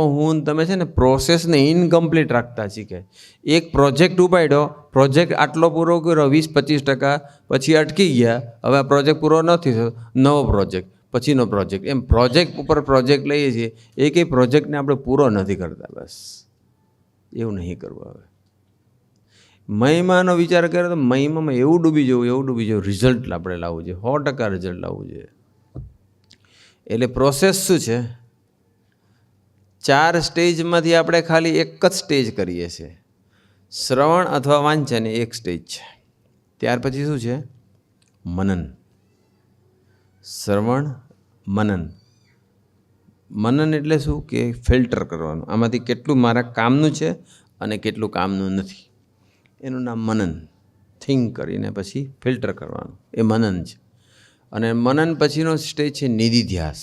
તમે છે ને પ્રોસેસને ઇનકમ્પ્લીટ રાખતા શીખે. એક પ્રોજેક્ટ ઉપાડ્યો, પ્રોજેક્ટ આટલો પૂરો કર્યો 20-25%, પછી અટકી ગયા, હવે આ પ્રોજેક્ટ પૂરો નથી થયો, નવો પ્રોજેક્ટ, પછીનો પ્રોજેક્ટ, એમ પ્રોજેક્ટ ઉપર પ્રોજેક્ટ લઈએ છીએ. એક પ્રોજેક્ટને આપણે પૂરો નથી કરતા. બસ એવું નહીં કરવું. હવે મહિમાનો વિચાર કરે તો મહિમામાં એવું ડૂબી જવું, રિઝલ્ટ આપણે લાવવું જોઈએ, 100% રિઝલ્ટ લાવવું જોઈએ. એટલે પ્રોસેસ શું છે? 4 સ્ટેજમાંથી આપણે ખાલી એક જ સ્ટેજ કરીએ છીએ. શ્રવણ અથવા વાંચન એ એક સ્ટેજ છે. ત્યાર પછી શું છે? મનન. શ્રવણ, મનન. મનન એટલે શું કે ફિલ્ટર કરવાનું, આમાંથી કેટલું મારા કામનું છે અને કેટલું કામનું નથી, એનું નામ મનન. થિંક કરીને પછી ફિલ્ટર કરવાનું, એ મનન છે. અને મનન પછીનો સ્ટેજ છે નિધિધ્યાસ.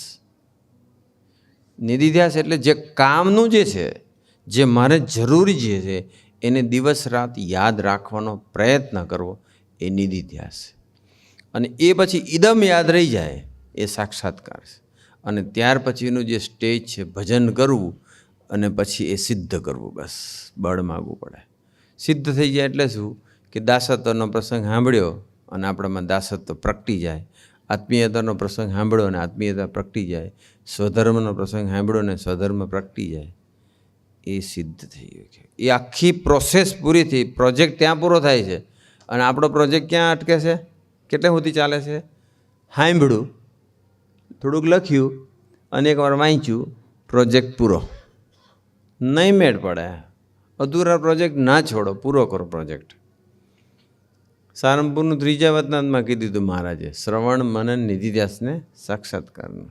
નિધિધ્યાસ એટલે જે કામનું જે છે, જે મારે જરૂરી જે છે, એને દિવસ રાત યાદ રાખવાનો પ્રયત્ન કરવો, એ નિધિધ્યાસ છે. અને એ પછી ઇદમ યાદ રહી જાય, એ સાક્ષાત્કાર છે. અને ત્યાર પછીનું જે સ્ટેજ છે ભજન કરવું, અને પછી એ સિદ્ધ કરવું. બસ બળ માગવું પડે. સિદ્ધ થઈ જાય એટલે શું કે દાસત્વનો પ્રસંગ સાંભળ્યો અને આપણામાં દાસત્વ પ્રગટી જાય. આત્મીયતાનો પ્રસંગ સાંભળ્યો અને આત્મીયતા પ્રગટી જાય. સ્વધર્મનો પ્રસંગ સાંભળ્યો ને સ્વધર્મ પ્રગટી જાય. એ સિદ્ધ થઈ ગયું છે. એ આખી પ્રોસેસ પૂરી થઈ, પ્રોજેક્ટ ત્યાં પૂરો થાય છે. અને આપણો પ્રોજેક્ટ ક્યાં અટકે છે? કેટલે સુધી ચાલે છે? સાંભળ્યું, થોડુંક લખ્યું અને એકવાર વાંચ્યું, પ્રોજેક્ટ પૂરો. નહીં મેળ પડે. અધૂરા પ્રોજેક્ટ ના છોડો, પૂરો કરો પ્રોજેક્ટ. સારંગપુરનું 3જા વતનાથમાં કીધું હતું મહારાજે, શ્રવણ, મનન, નિધિધ્યાસને સાક્ષાત્કારનો.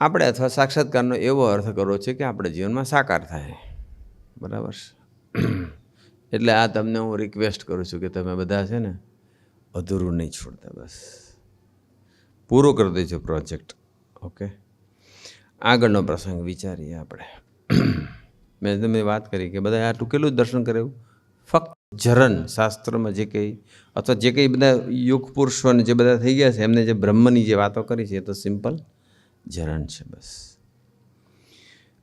આપણે અથવા સાક્ષાત્કારનો એવો અર્થ કરવો છે કે આપણે જીવનમાં સાકાર થાય. બરાબર છે? એટલે આ તમને હું રિક્વેસ્ટ કરું છું કે તમે બધા છે ને અધૂરું નહીં છોડતા, બસ પૂરો કરી દેજો પ્રોજેક્ટ. ઓકે, આગળનો પ્રસંગ વિચારીએ આપણે. મેં તમને વાત કરી કે બધા આ ટૂંકેલું જ દર્શન કરે એવું. ફક્ત જરન શાસ્ત્રમાં જે કંઈ અથવા જે કંઈ બધા યુગ પુરુષોને જે બધા થઈ ગયા છે, એમને જે બ્રહ્મની જે વાતો કરી છે, એ તો સિમ્પલ જરણ છે બસ.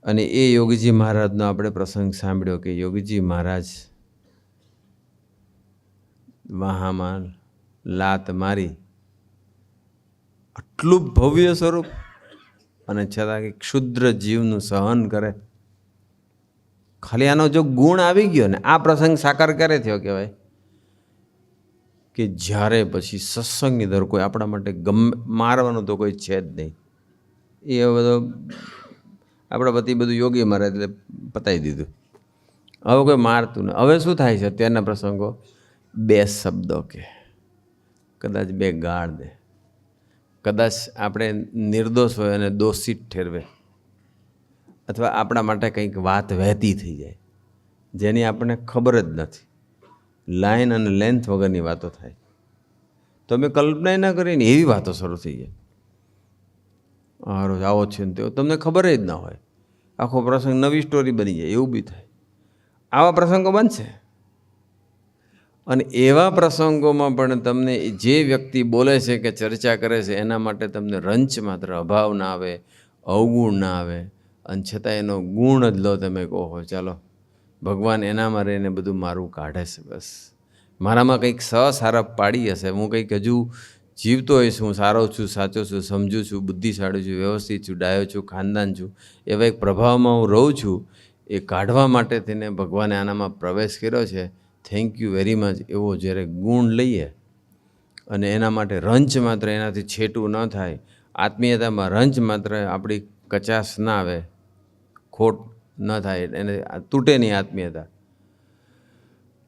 અને એ યોગીજી મહારાજનો આપણે પ્રસંગ સાંભળ્યો કે યોગીજી મહારાજ વાહામાં લાત મારી, આટલું ભવ્ય સ્વરૂપ, અને છતાં કે ક્ષુદ્ર જીવનું સહન કરે. ખાલી આનો જો ગુણ આવી ગયો ને, આ પ્રસંગ સાકાર ક્યારે થયો કહેવાય કે જ્યારે પછી સત્સંગની દર કોઈ આપણા માટે મારવાનું તો કોઈ છે જ નહીં. એ બધો આપણા પતિ બધું યોગી મારે એટલે પતાવી દીધું. હવે કોઈ મારતું ને. હવે શું થાય છે અત્યારના પ્રસંગો? 2 શબ્દો કે, કદાચ 2 ગાળ દે, કદાચ આપણે નિર્દોષ હોય અને દોષિત ઠેરવે, અથવા આપણા માટે કંઈક વાત વહેતી થઈ જાય જેની આપણને ખબર જ નથી. લાઈન અને લેન્થ વગરની વાતો થાય. તમે કલ્પના ના કરીને એવી વાતો શરૂ થઈ જાય. રોજ આવો છે ને તેવો, તમને ખબર જ ના હોય. આખો પ્રસંગ નવી સ્ટોરી બની જાય, એવું બી થાય. આવા પ્રસંગો બનશે. અને એવા પ્રસંગોમાં પણ તમને જે વ્યક્તિ બોલે છે કે ચર્ચા કરે છે, એના માટે તમને રંચ માત્ર અભાવ ના આવે, અવગુણ ના આવે, અને છતાં એનો ગુણ જ લો. તમે કહો ચાલો ભગવાન એનામાં રહીને બધું મારું કાઢે છે, બસ મારામાં કંઈક સારપ પાડી હશે, હું કંઈક હજુ જીવતો હોઈશ, હું સારો છું, સાચો છું, સમજુ છું, બુદ્ધિશાળી છું, વ્યવસ્થિત છું, ડાયો છું, ખાનદાન છું, એવા એક પ્રભાવમાં હું રહું છું. એ કાઢવા માટે તેને ભગવાને આનામાં પ્રવેશ કર્યો છે. Thank you very much. એવો જ્યારે ગુણ લઈએ અને એના માટે રંચ માત્ર એનાથી છેટું ન થાય, આત્મીયતામાં રંચ માત્ર આપણી કચાશ ના આવે, ખોટ ન થાય, એને તૂટે નહીં આત્મીયતા,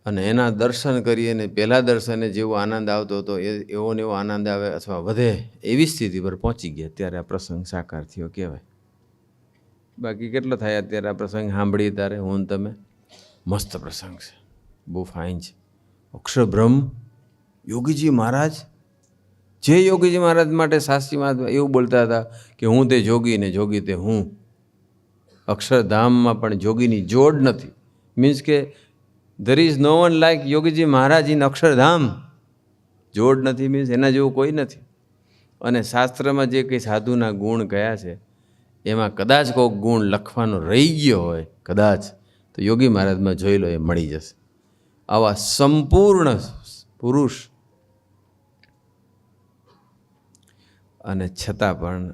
અને એના દર્શન કરીએ ને પહેલાં દર્શને જેવો આનંદ આવતો હતો એવો ને એવો આનંદ આવે અથવા વધે એવી સ્થિતિ પર પહોંચી ગયા ત્યારે આ પ્રસંગ સાકાર થયો કહેવાય. બાકી કેટલો થાય અત્યારે આ પ્રસંગ સાંભળીએ ત્યારે હું ને તમે? મસ્ત પ્રસંગ છે, બહુ ફાઇન છે. અક્ષરબ્રહ્મ યોગીજી મહારાજ, જે યોગીજી મહારાજ માટે શાસ્ત્રી મહારાજ એવું બોલતા હતા કે હું તે જોગી ને જોગી તે હું. અક્ષરધામમાં પણ જોગીની જોડ નથી. મીન્સ કે there is no one like Yogiji Maharaj in Akshardham. જોડ નથી મીન્સ એના જેવું કોઈ નથી. અને શાસ્ત્રમાં જે કંઈ સાધુના ગુણ કયા છે એમાં કદાચ કોઈક ગુણ લખવાનો રહી ગયો હોય કદાચ, તો યોગી મહારાજમાં જોઈ લો, એ મળી જશે. આવા સંપૂર્ણ પુરુષ અને છતાં પણ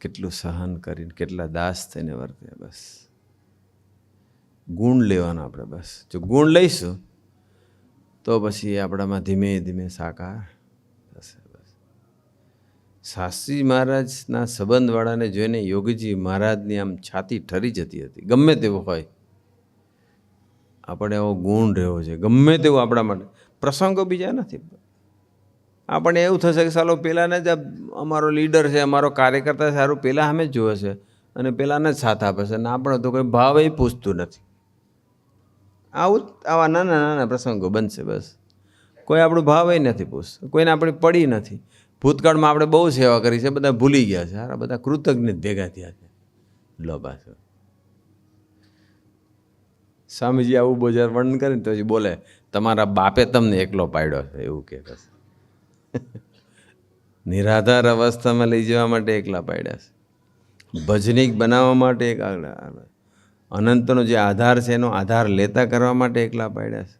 કેટલું સહન કરીને કેટલા દાસ થઈને વર્તે. બસ ગુણ લેવાનો આપણે, બસ જો ગુણ લઈશું તો પછી આપણામાં ધીમે ધીમે સાકાર થશે. બસ શાસ્ત્રી મહારાજના સંબંધવાળાને જોઈને યોગીજી મહારાજની આમ છાતી ઠરી જતી હતી. ગમે તેવો હોય, આપણે એવો ગુણ રહેવો છે, ગમે તેવું આપણા માટે. પ્રસંગો બીજા નથી. આપણને એવું થશે કે ચાલો પેલાને જ અમારો લીડર છે, અમારો કાર્યકર્તા સારું, પેલા સામે જ જોવે છે અને પેલાને જ સાથ આપે છે, અને આપણે તો કોઈ ભાવ એ પૂછતું નથી. આવા નાના નાના પ્રસંગો બનશે. બસ કોઈ આપણું ભાવ એ નથી પૂછતું, કોઈને આપણી પડી નથી. ભૂતકાળમાં આપણે બહુ સેવા કરી છે, બધા ભૂલી ગયા છે. આ બધા કૃતજ્ઞ ભેગા થયા છે. લો બસ સ્વામીજી આવું બજાર વર્ણન કરે તો હજી બોલે તમારા બાપે તમને એકલો પાડ્યો છે એવું કે. બસ નિરાધાર અવસ્થામાં લઈ જવા માટે એકલા પાડ્યા છે, ભજનીક બનાવવા માટે એક અનંતનો જે આધાર છે એનો આધાર લેતા કરવા માટે એકલા પાડ્યા છે.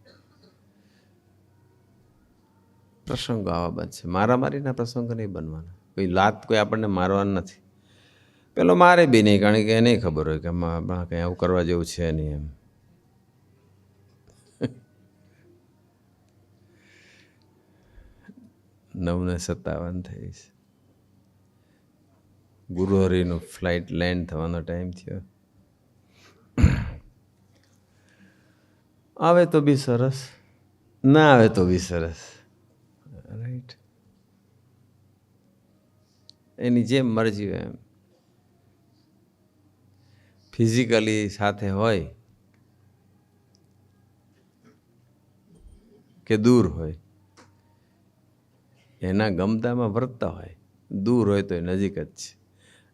પ્રસંગો આવા બનશે. મારામારીના પ્રસંગો નહીં બનવાના. કોઈ લાત કોઈ આપણને મારવાનું નથી. પેલો મારે બી નહીં, કારણ કે એને ખબર હોય કે કંઈ આવું કરવા જેવું છે નહીં એમ. 9:57 થઈ છે. ગુરુહરિનું ફ્લાઇટ લેન્ડ થવાનો ટાઈમ થયો. આવે તો બી સરસ, ના આવે તો બી સરસ. રાઈટ, એની જેમ મરજી હોય એમ. ફિઝિકલી સાથે હોય કે દૂર હોય, એના ગમતામાં વર્તતા હોય. દૂર હોય તો એ નજીક જ છે,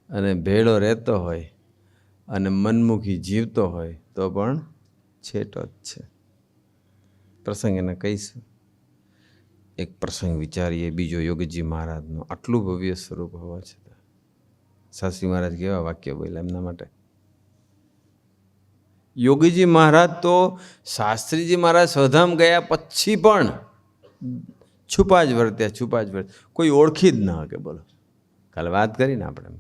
અને ભેળો રહેતો હોય અને મનમુખી જીવતો હોય તો પણ છેટો જ છે. પ્રસંગ એને કહીશું. એક પ્રસંગ વિચારીએ બીજો યોગીજી મહારાજનો. આટલું ભવ્ય સ્વરૂપ હોવા છતાં શાસ્ત્રી મહારાજ કેવા વાક્ય બોલ્યા એમના માટે. યોગીજી મહારાજ તો શાસ્ત્રીજી મહારાજ સ્વધામ ગયા પછી પણ છુપા જ વર્ત્યા, છુપા જ વર્ત્યા. કોઈ ઓળખી જ ન શકે. બોલો, કાલે વાત કરીને આપણે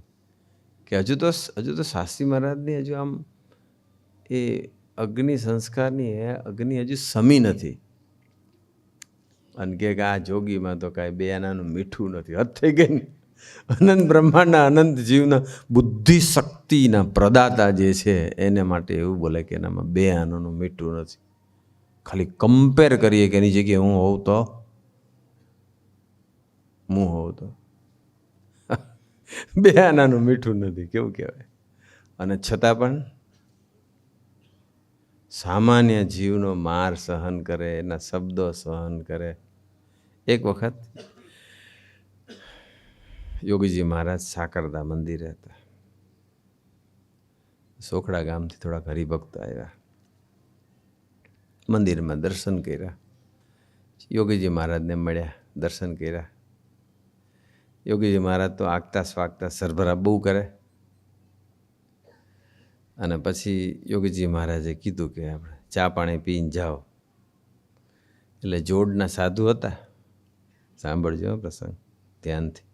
કે હજુ તો શાસ્ત્રી મહારાજની હજુ આમ એ અગ્નિ સંસ્કારની અગ્નિ હજુ સમી નથી. અને કે આ જોગીમાં તો કાંઈ બે આનાનું મીઠું નથી. હદ થઈ ગઈ ને. અનંત બ્રહ્માંડના અનંત જીવના બુદ્ધિ શક્તિના પ્રદાતા જે છે એને માટે એવું બોલે કે એનામાં બે આનાનું મીઠું નથી. ખાલી કમ્પેર કરીએ કે એની જગ્યાએ હું હોઉં તો બે આનાનું મીઠું નથી. કેવું કહેવાય. અને છતાં પણ સામાન્ય જીવનો માર સહન કરે, એના શબ્દો સહન કરે. એક વખત યોગીજી મહારાજ સાકરદા મંદિરે હતા. સોખડા ગામથી થોડાક હરિભક્તો આવ્યા, મંદિરમાં દર્શન કર્યા, યોગીજી મહારાજને મળ્યા, દર્શન કર્યા. યોગીજી મહારાજ તો આગતા સ્વાગતા સરભરા બહુ કરે. અને પછી યોગીજી મહારાજે કીધું કે આપણે ચા પાણી પીને જાઓ. એટલે જોડના સાધુ હતા, સાંભળજો પ્રસંગ ધ્યાનથી.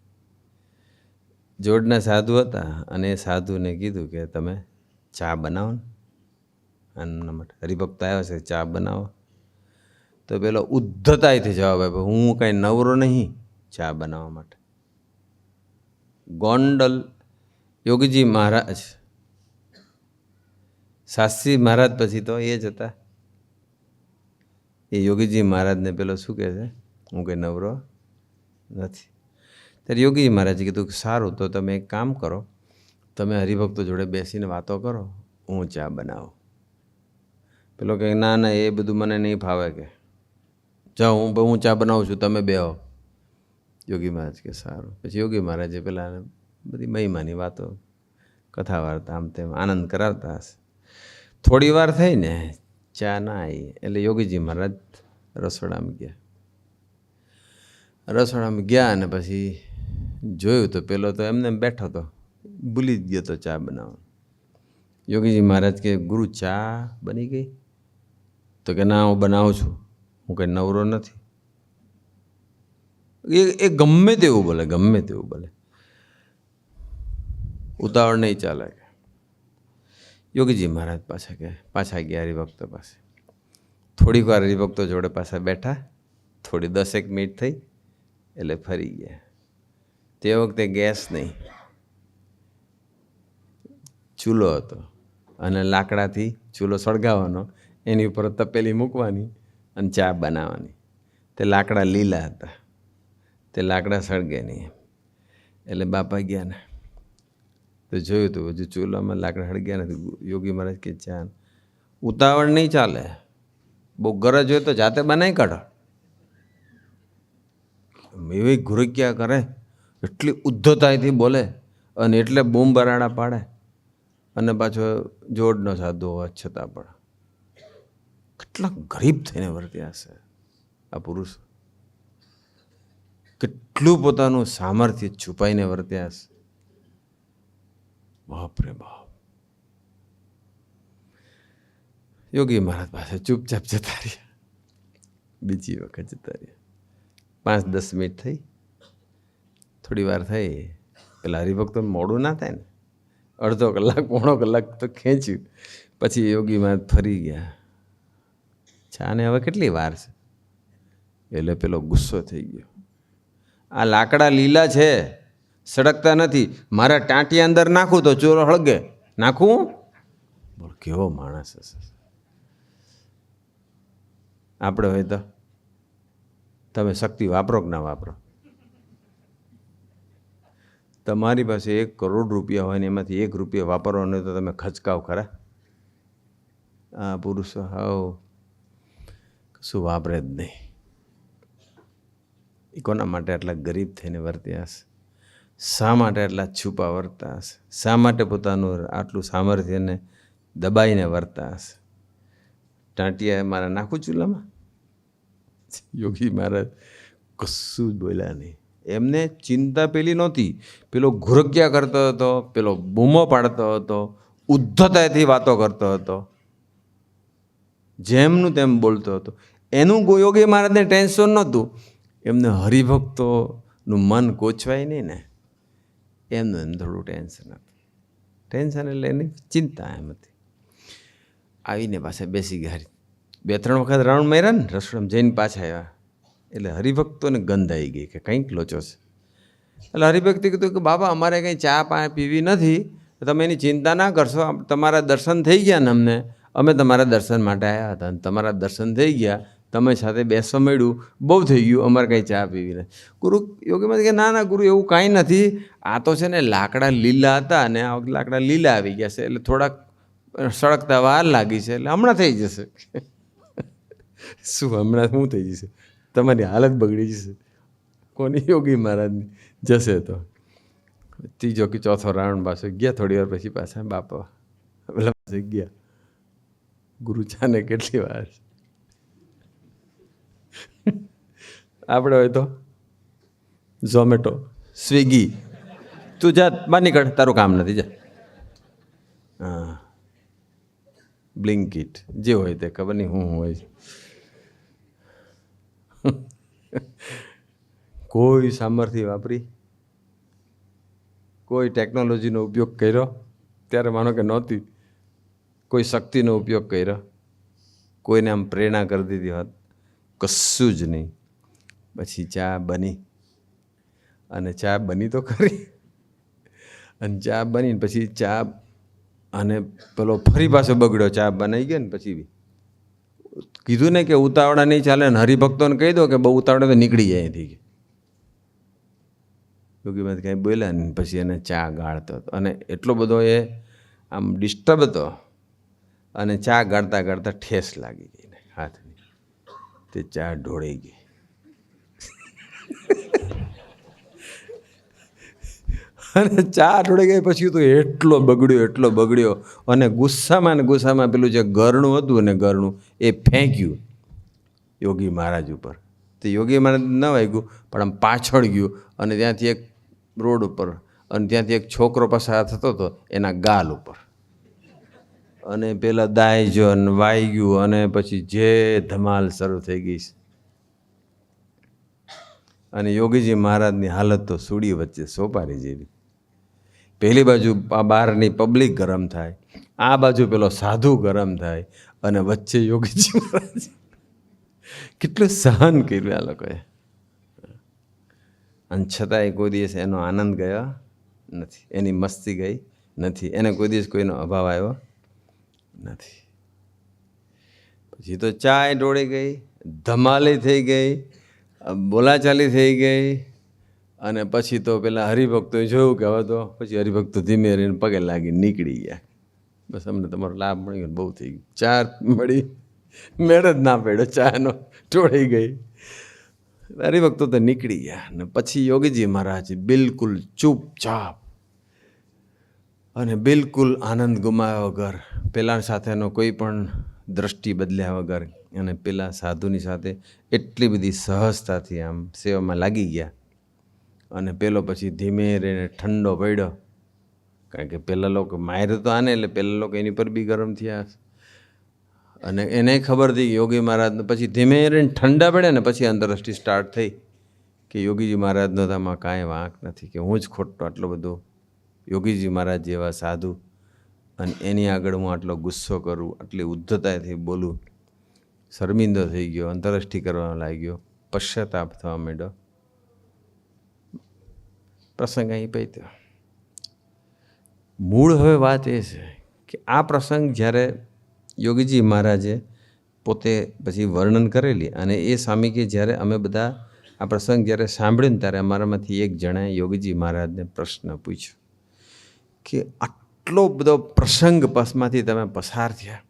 જોડના સાધુ હતા અને એ સાધુને કીધું કે તમે ચા બનાવો ને, આના માટે હરિભક્ત આવ્યો છે, ચા બનાવો. તો પેલો ઉદ્ધતાઈથી જવાબ આપ્યો, હું કાંઈ નવરો નહીં ચા બનાવવા માટે. ગોંડલ યોગીજી મહારાજ, શાસ્ત્રી મહારાજ પછી તો એ જ હતા. એ યોગીજી મહારાજને પેલો શું કહે છે, હું કંઈ નવરો નથી. ત્યારે યોગીજી મહારાજે કીધું કે સારું, તો તમે એક કામ કરો, તમે હરિભક્તો જોડે બેસીને વાતો કરો, હું ચા બનાવું. પેલો કહે ના ના, એ બધું મને નહીં ફાવે, કે જાઓ હું ચા બનાવું છું, તમે બેહો. યોગી મહારાજ કે સારું. પછી યોગી મહારાજે પેલા બધી મહિમાની વાતો, કથા વાર્તા આમ તેમ આનંદ કરાવતા હશે. થોડી વાર થઈ ને ચા ના આવી એટલે યોગીજી મહારાજ રસોડામાં ગયા. રસોડામાં ગયા અને પછી જોયું તો પેલો તો એમને બેઠો હતો, ભૂલી જ ગયો તો ચા બનાવવાનું. યોગીજી મહારાજ કે ગુરુ ચા બની ગઈ? તો કે ના, હું બનાવું છું, હું કંઈ નવરો નથી. એ ગમે તેવું બોલે, ગમે તેવું બોલે, ઉતાવળ નહીં ચાલે. યોગીજી મહારાજ પાછા ગયા હરિભક્તો પાસે. થોડીક વાર હરિભક્તો જોડે પાછા બેઠા, થોડી 10 મિનિટ થઈ એટલે ફરી ગયા. તે વખતે ગેસ નહીં, ચૂલો હતો અને લાકડાથી ચૂલો સળગાવવાનો, એની ઉપર તપેલી મૂકવાની અને ચા બનાવવાની. તે લાકડા લીલા હતા, તે લાકડા સળગે નહીં. એટલે બાપા ગયા ને તો જોયું તો હજુ ચૂલામાં લાકડા સળગ્યા નથી. યોગી મહારાજ કે ચા ઉતાવળ નહીં ચાલે, બહુ ગરજ હોય તો જાતે બનાવી કાઢો. એવી ઘુરક્યા કરે, એટલી ઉદ્ધતાઈથી બોલે અને એટલે બૂમ બરાડા પાડે. અને પાછો જોડનો સાધુ હોવા છતાં પણ કેટલા ગરીબ થઈને વર્ત્યા હશે આ પુરુષ. કેટલું પોતાનું સામર્થ્ય છુપાઈને વર્ત્યા હશે. બાપ રે બાપ. યોગી મહારાજ પાસે ચૂપચાપ જતા રહ્યા. બીજી વખત જતા રહ્યા. 5-10 મિનિટ થઈ, થોડી વાર થઈ. પેલા હરિભક્તો મોડું ના થાય ને, અડધો કલાક પોણો કલાક તો ખેંચ્યું. પછી યોગી મહારાજ ફરી ગયા. ચાને હવે કેટલી વાર છે? એટલે પેલો ગુસ્સો થઈ ગયો. આ લાકડા લીલા છે, સળગતા નથી, મારા ટાંટિયા અંદર નાખું તો ચોરો હળગે, નાખું? બોલ કેવો માણસ હશે. આપણે હોય તો તમે શક્તિ વાપરો કે ના વાપરો? તમારી પાસે 1 કરોડ રૂપિયા હોય ને એમાંથી 1 રૂપિયા વાપરવાનો તો તમે ખચકાવ ખરા? આ પુરુષો હાવ કશું વાપરે જ નહીં. એ કોના માટે આટલા ગરીબ થઈને વર્ત્યા હશે? શા માટે આટલા છુપા વર્તા હશે? શા માટે પોતાનું આટલું સામર્થ્યને દબાઈને વર્તા હશે? ટાંટિયા મારા નાખું ચૂલામાં? યોગી મહારાજ કશું જ બોલ્યા નહીં. એમને ચિંતા પેલી નહોતી. પેલો ઘુરક્યા કરતો હતો, પેલો બૂમો પાડતો હતો, ઉદ્ધતાઈથી વાતો કરતો હતો, જેમનું તેમ બોલતો હતો. એનું યોગી મહારાજને ટેન્શન નહોતું. એમને હરિભક્તોનું મન કોચવાય નહીં ને, એમનું એમ થોડું ટેન્શન હતું. ટેન્શન એટલે એની ચિંતા એમ હતી. આવીને પાછા બેસી ગયા. 2-3 વખત રાઉન્ડ માર્યા ને, રસોડામાં જઈને પાછા આવ્યા. એટલે હરિભક્તોને ગંધ આવી ગઈ કે કંઈક લોચો છે. એટલે હરિભક્તે કીધું કે બાબા અમારે કંઈ ચા પીવી નથી, તમે એની ચિંતા ના કરશો. તમારા દર્શન થઈ ગયા ને અમને, અમે તમારા દર્શન માટે આવ્યા હતા અને તમારા દર્શન થઈ ગયા, તમે સાથે બેસવા મળ્યું, બહુ થઈ ગયું, અમારે કંઈ ચા પીવી નથી. ગુરુ યોગીમાં કે ના ના ગુરુ, એવું કાંઈ નથી. આ તો છે ને લાકડા લીલા હતા અને આ લાકડા લીલા આવી ગયા છે, એટલે થોડાક સળગતા વાર લાગી છે, એટલે હમણાં થઈ જશે. શું હમણાં શું થઈ જશે? તમારી હાલત બગડી જશે. કોની? યોગી મહારાજની. જશે તો 3જો કે 4થો રાઉન્ડ પાછો ગયા. થોડી વાર પછી પાછા બાપા પેલા પાસે ગયા. ગુરુ ચાને કેટલી વાર? આપણે હોય તો ઝોમેટો, સ્વિગી, તું જા બહાર નીકળ, તારું કામ નથી, જા. હા, બ્લિંકિટ, જે હોય તે ખબર નહીં શું હોય. કોઈ સામર્થ્ય વાપરી, કોઈ ટેકનોલોજીનો ઉપયોગ કર્યો ત્યારે માનો કે નહોતી, કોઈ શક્તિનો ઉપયોગ કર્યો, કોઈને આમ પ્રેરણા કરી દીધી હોત, કશું જ નહીં. પછી ચા બની, અને ચા બની તો ખરી, અને ચા બનીને પછી ચા અને પેલો ફરી પાછો બગડ્યો. ચા બનાવી ગયો ને પછી કીધું ને કે ઉતાવળા નહીં ચાલે, ને હરિભક્તોને કહી દો કે બહુ ઉતાવળે તો નીકળી જાય અહીંથી. યોગીમાં કાંઈ બોલ્યા ને પછી એને ચા ગાળતો હતો, અને એટલો બધો એ આમ ડિસ્ટર્બ હતો, અને ચા ગાળતા ગાળતા ઠેસ લાગી ગઈ ને હાથની, તે ચા ઢોળાઈ ગઈ. અને ચા ઢોળાઈ ગઈ પછી તો એટલો બગડ્યો, અને ગુસ્સામાં ને ગુસ્સામાં પેલું જે ગરણું હતું ને ગરણું એ ફેંક્યું યોગી મહારાજ ઉપર. તો યોગી મહારાજ ન વાગ્યું, પણ આમ પાછળ ગયું, અને ત્યાંથી એક રોડ ઉપર, અને ત્યાંથી એક છોકરો પસાર થતો હતો એના ગાલ ઉપર, અને પેલા દાય જો ને વાઈ ગયું, અને પછી જે ધમાલ શરૂ થઈ ગઈ. અને યોગીજી મહારાજની હાલત તો સૂડી વચ્ચે સોપારી જેવી. પહેલી બાજુ આ બહારની પબ્લિક ગરમ થાય, આ બાજુ પેલો સાધુ ગરમ થાય, અને વચ્ચે યોગીજી મહારાજ. કેટલું સહન કર્યું આ લોકોએ, અને છતાંય કોઈ દિવસ એનો આનંદ ગયો નથી, એની મસ્તી ગઈ નથી, એને કોઈ દિવસ કોઈનો અભાવ આવ્યો નથી. પછી તો ચાય ઢોળી ગઈ, ધમાલી થઈ ગઈ, બોલાચાલી થઈ ગઈ, અને પછી તો પેલા હરિભક્તોએ જોયું કે હવે તો પછી હરિભક્તો ધીમે રહીને પગે લાગીને નીકળી ગયા. બસ અમને તમારો લાભ મળી ગયો, બહુ થઈ ગયું. ચા મળી, મેળ જ ના પડ્યો, ચાનો ઢોળાઈ ગઈ, હરિભક્તો તો નીકળી ગયા. ને પછી યોગીજી મહારાજ બિલકુલ ચૂપચાપ અને બિલકુલ આનંદ ગુમાવ્યા વગર, પેલા સાથેનો કોઈ પણ દ્રષ્ટિ બદલ્યા વગર, અને પેલા સાધુની સાથે એટલી બધી સહજતાથી આમ સેવામાં લાગી ગયા. અને પેલો પછી ધીમે રહીને ઠંડો પડ્યો, કારણ કે પેલા લોકો માયર તો આને, એટલે પેલા લોકો એની પર બી ગરમ થયા, અને એને ખબર હતી કે યોગી મહારાજને પછી ધીમે રહીને ઠંડા પડ્યા ને પછી અંતરદૃષ્ટિ સ્ટાર્ટ થઈ કે યોગીજી મહારાજનો તો આમાં કાંઈ વાંક નથી, કે હું જ ખોટો આટલો બધો યોગીજી મહારાજ જેવા સાધુ, અને એની આગળ હું આટલો ગુસ્સો કરું, આટલી ઉદ્ધતાથી બોલું. શર્મિંદો થઈ ગયો, અંતરદૃષ્ટિ કરવા લાગ્યો, પશ્ચાતાપ થવા માંડ્યો. પ્રસંગ અહીં પત્યો. મૂળ હવે વાત એ છે કે આ પ્રસંગ જ્યારે યોગીજી મહારાજે પોતે પછી વર્ણન કરેલી, અને એ સ્વામી કે જ્યારે અમે બધા આ પ્રસંગ જ્યારે સાંભળ્યો ને ત્યારે અમારામાંથી એક જણાએ યોગીજી મહારાજને પ્રશ્ન પૂછ્યો કે આટલો બધો પ્રસંગ પાસમાંથી તમે પસાર થયા,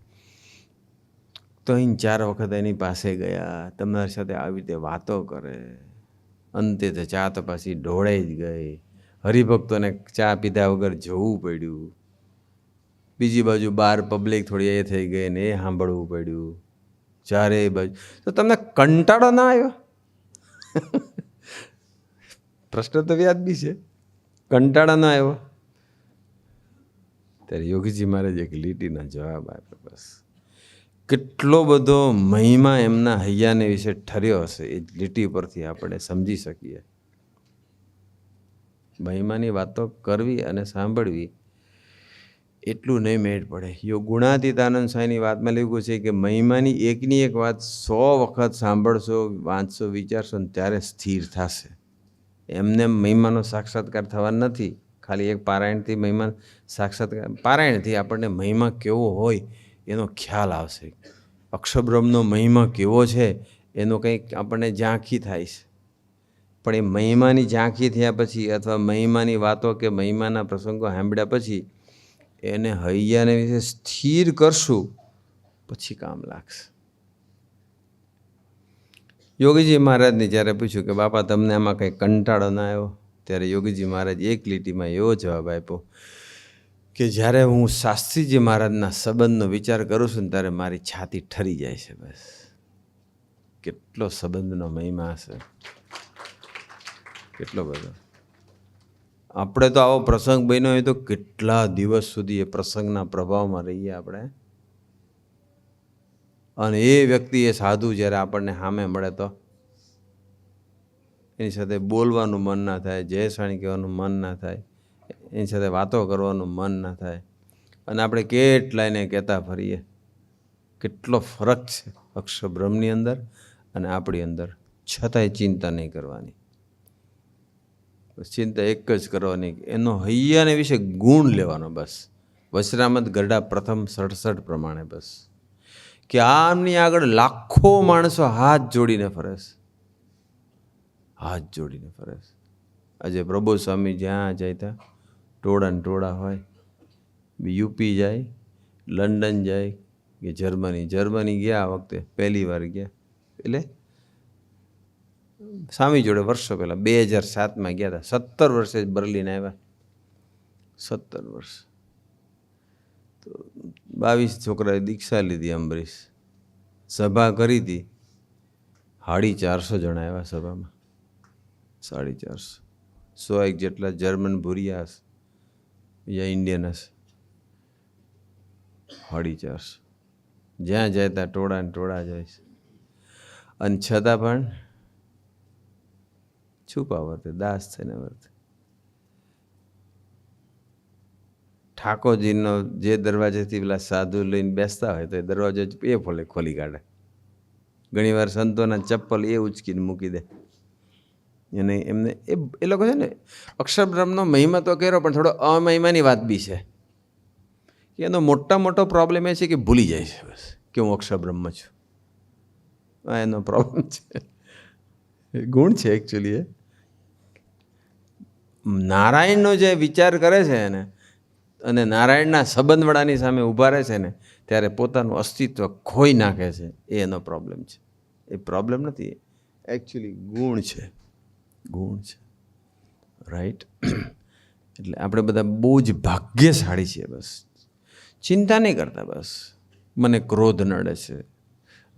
તો અહીં 4 વખત એની પાસે ગયા, તમારી સાથે આવી રીતે વાતો કરે, અંતે તો ચા તો પાછી ઢોળાઈ જ ગઈ, હરિભક્તોને ચા પીધા વગર જવું પડ્યું, બીજી બાજુ બહાર પબ્લિક થોડી એ થઈ ગઈ ને એ સાંભળવું પડ્યું, ચારેય બાજુ. તો તમને કંટાળો ના આવ્યો? પ્રશ્ન તો વ્યાજબી છે, કંટાળો ના આવ્યો? ત્યારે યોગીજી મહારાજ એક લીટીનો જવાબ આપ્યો. બસ કેટલો બધો મહિમા એમના હૈયાને વિશે ઠર્યો હશે એ લીટી પરથી આપણે સમજી શકીએ. મહિમાની વાતો કરવી અને સાંભળવી એટલું નહીં મેળ પડે. ગુણાતીતાનંદ સ્વામીની વાતમાં લખ્યું છે કે મહિમાની એકની એક વાત 100 વખત સાંભળશો, વાંચશો, વિચારશો ને ત્યારે સ્થિર થશે. એમને મહિમાનો સાક્ષાત્કાર થવા નથી, ખાલી એક પારાયણથી મહિમા સાક્ષાત્કાર, પારાયણથી આપણને મહિમા કેવો હોય એનો ખ્યાલ આવશે. અક્ષરબ્રહ્મનો મહિમા કેવો છે એનો કંઈક આપણને ઝાંખી થાય છે. પણ એ મહિમાની ઝાંખી થયા પછી, અથવા મહિમાની વાતો કે મહિમાના પ્રસંગો સાંભળ્યા પછી એને હૈયાને વિશે સ્થિર કરશું, પછી કામ લાગશે. યોગીજી મહારાજને જ્યારે પૂછ્યું કે બાપા તમને આમાં કંઈ કંટાળો ના આવ્યો, ત્યારે યોગીજી મહારાજ એક લીટીમાં એવો જવાબ આપ્યો કે જ્યારે હું શાસ્ત્રીજી મહારાજના સંબંધનો વિચાર કરું છું ને ત્યારે મારી છાતી ઠરી જાય છે. બસ કેટલો સંબંધનો મહિમા હશે, કેટલો બધો. આપણે તો આવો પ્રસંગ બન્યો હોય તો કેટલા દિવસ સુધી એ પ્રસંગના પ્રભાવમાં રહીએ આપણે. અને એ વ્યક્તિ, એ સાધુ જ્યારે આપણને સામે મળે તો એની સાથે બોલવાનું મન ના થાય, જયસાણી કહેવાનું મન ના થાય, એની સાથે વાતો કરવાનું મન ના થાય, અને આપણે કેટલાયને કહેતા ફરીએ. કેટલો ફરક છે અક્ષરબ્રહ્મની અંદર અને આપણી અંદર. છતાંય ચિંતા નહીં કરવાની, ચિંતા એક જ કરવાની, એનો હૈયાને વિશે ગુણ લેવાનો બસ. વચરામૃત ગરડા પ્રથમ 67 પ્રમાણે બસ, કે આમની આગળ લાખો માણસો હાથ જોડીને ફરે છે, હાથ જોડીને ફરે છે. આજે પ્રભુ સ્વામી જ્યાં જાય ત્યાં ટોળા ને ટોળા હોય. યુપી જાય, લંડન જાય કે જર્મની ગયા આ વખતે પહેલી વાર ગયા. એટલે સ્વામી જોડે વર્ષો પહેલાં 2007માં ગયા હતા. 17 વર્ષે જ બર્લિન આવ્યા, 17 વર્ષ. તો 22 છોકરાએ દીક્ષા લીધી. અંબરીશ સભા કરી હતી, 450 જણા આવ્યા સભામાં, 450. 100 જેટલા જર્મન ભૂરિયા હશે, બીજા ઇન્ડિયન હશે. 450 જ્યાં જાય ત્યાં ટોળા ને ટોળા જાય છે. અને છતાં પણ છુપા વર્તે, દાસ થઈને વર્તે. ઠાકોરજીનો જે દરવાજેથી પેલા સાધુ લઈને બેસતા હોય તો એ દરવાજો એ ખોલી કાઢે. ઘણીવાર સંતોના ચપ્પલ એ ઉચકીને મૂકી દે. અને એમને એ લોકો છે ને અક્ષરબ્રહ્મનો મહિમા તો કર્યો, પણ થોડો અમહિમાની વાત બી છે. કે એનો મોટો પ્રોબ્લેમ એ છે કે ભૂલી જાય છે બસ કે હું અક્ષરબ્રહ્મ છું. હા, એનો પ્રોબ્લેમ છે, ગુણ છે એકચ્યુઅલી. એ નારાયણનો જે વિચાર કરે છે ને, અને નારાયણના સંબંધવાળાની સામે ઊભા રહે છે ને, ત્યારે પોતાનું અસ્તિત્વ ખોઈ નાખે છે. એ એનો પ્રોબ્લેમ છે. એ પ્રોબ્લેમ નથી, એકચ્યુઅલી ગુણ છે, ગુણ છે. રાઈટ? એટલે આપણે બધા બહુ જ ભાગ્યશાળી છીએ. બસ ચિંતા નહીં કરતા. બસ મને ક્રોધ નડે છે,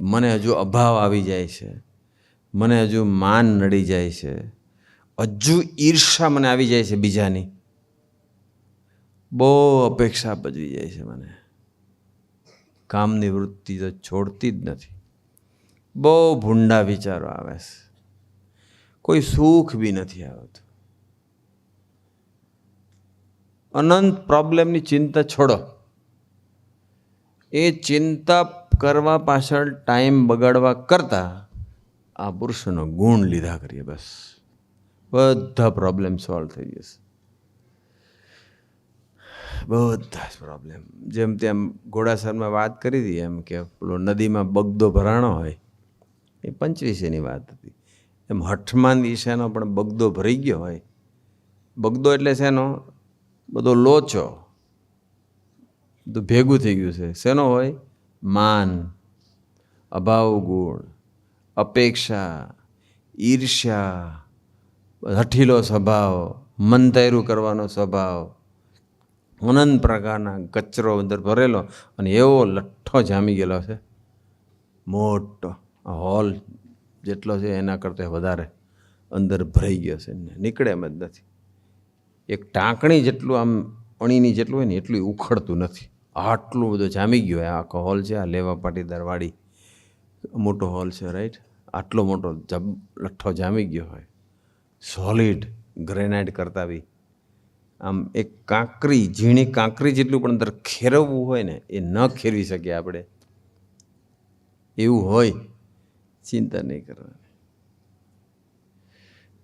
મને હજુ અભાવ આવી જાય છે, મને હજુ માન નડી જાય છે, હજુ ઈર્ષા મને આવી જાય છે બીજાની, બહુ અપેક્ષા બજવી જાય છે મને, કામની વૃત્તિ તો છોડતી જ નથી, બહુ ભૂંડા વિચારો આવે છે, કોઈ સુખ બી નથી આવતું. અનંત પ્રોબ્લેમની ચિંતા છોડો. એ ચિંતા કરવા પાછળ ટાઈમ બગાડવા કરતાં આ પુરુષોનો ગુણ લીધા કરીએ, બસ બધા પ્રોબ્લેમ સોલ્વ થઈ જશે. બધા જ પ્રોબ્લેમ. જેમ તેમ ઘોડાસરમાં વાત કરી હતી એમ કે પેલો નદીમાં બગદો ભરાણો હોય, એ 25ની વાત હતી. એમ હઠમાન ઈશાનો પણ બગદો ભરાઈ ગયો હોય. બગદો એટલે શેનો? બધો લોચો, બધું ભેગું થઈ ગયું છે. શેનો હોય? માન, અભાવ ગુણ, અપેક્ષા, ઈર્ષ્યા, હઠીલો સ્વભાવ, મનતેરું કરવાનો સ્વભાવ, અનંત પ્રકારના કચરો અંદર ભરેલો, અને એવો લઠ્ઠો જામી ગયેલો છે, મોટો હોલ જેટલો છે એના કરતાં વધારે અંદર ભરાઈ ગયો છે, નીકળે એમ જ નથી. એક ટાંકણી જેટલું આમ અણીની જેટલું હોય ને એટલું ઉખડતું નથી. આટલું બધું જામી ગયું હોય. આખો હોલ છે, આ લેવા પાટીદારવાળી મોટો હોલ છે, રાઈટ? આટલો મોટો લઠ્ઠો જામી ગયો હોય, સોલિડ ગ્રેનાઇટ કરતાં બી આમ એક કાંકરી, ઝીણી કાંકરી જેટલું પણ અંદર ખેરવવું હોય ને એ ન ખેરવી શકીએ આપણે. એવું હોય, ચિંતા નહીં કરવાની.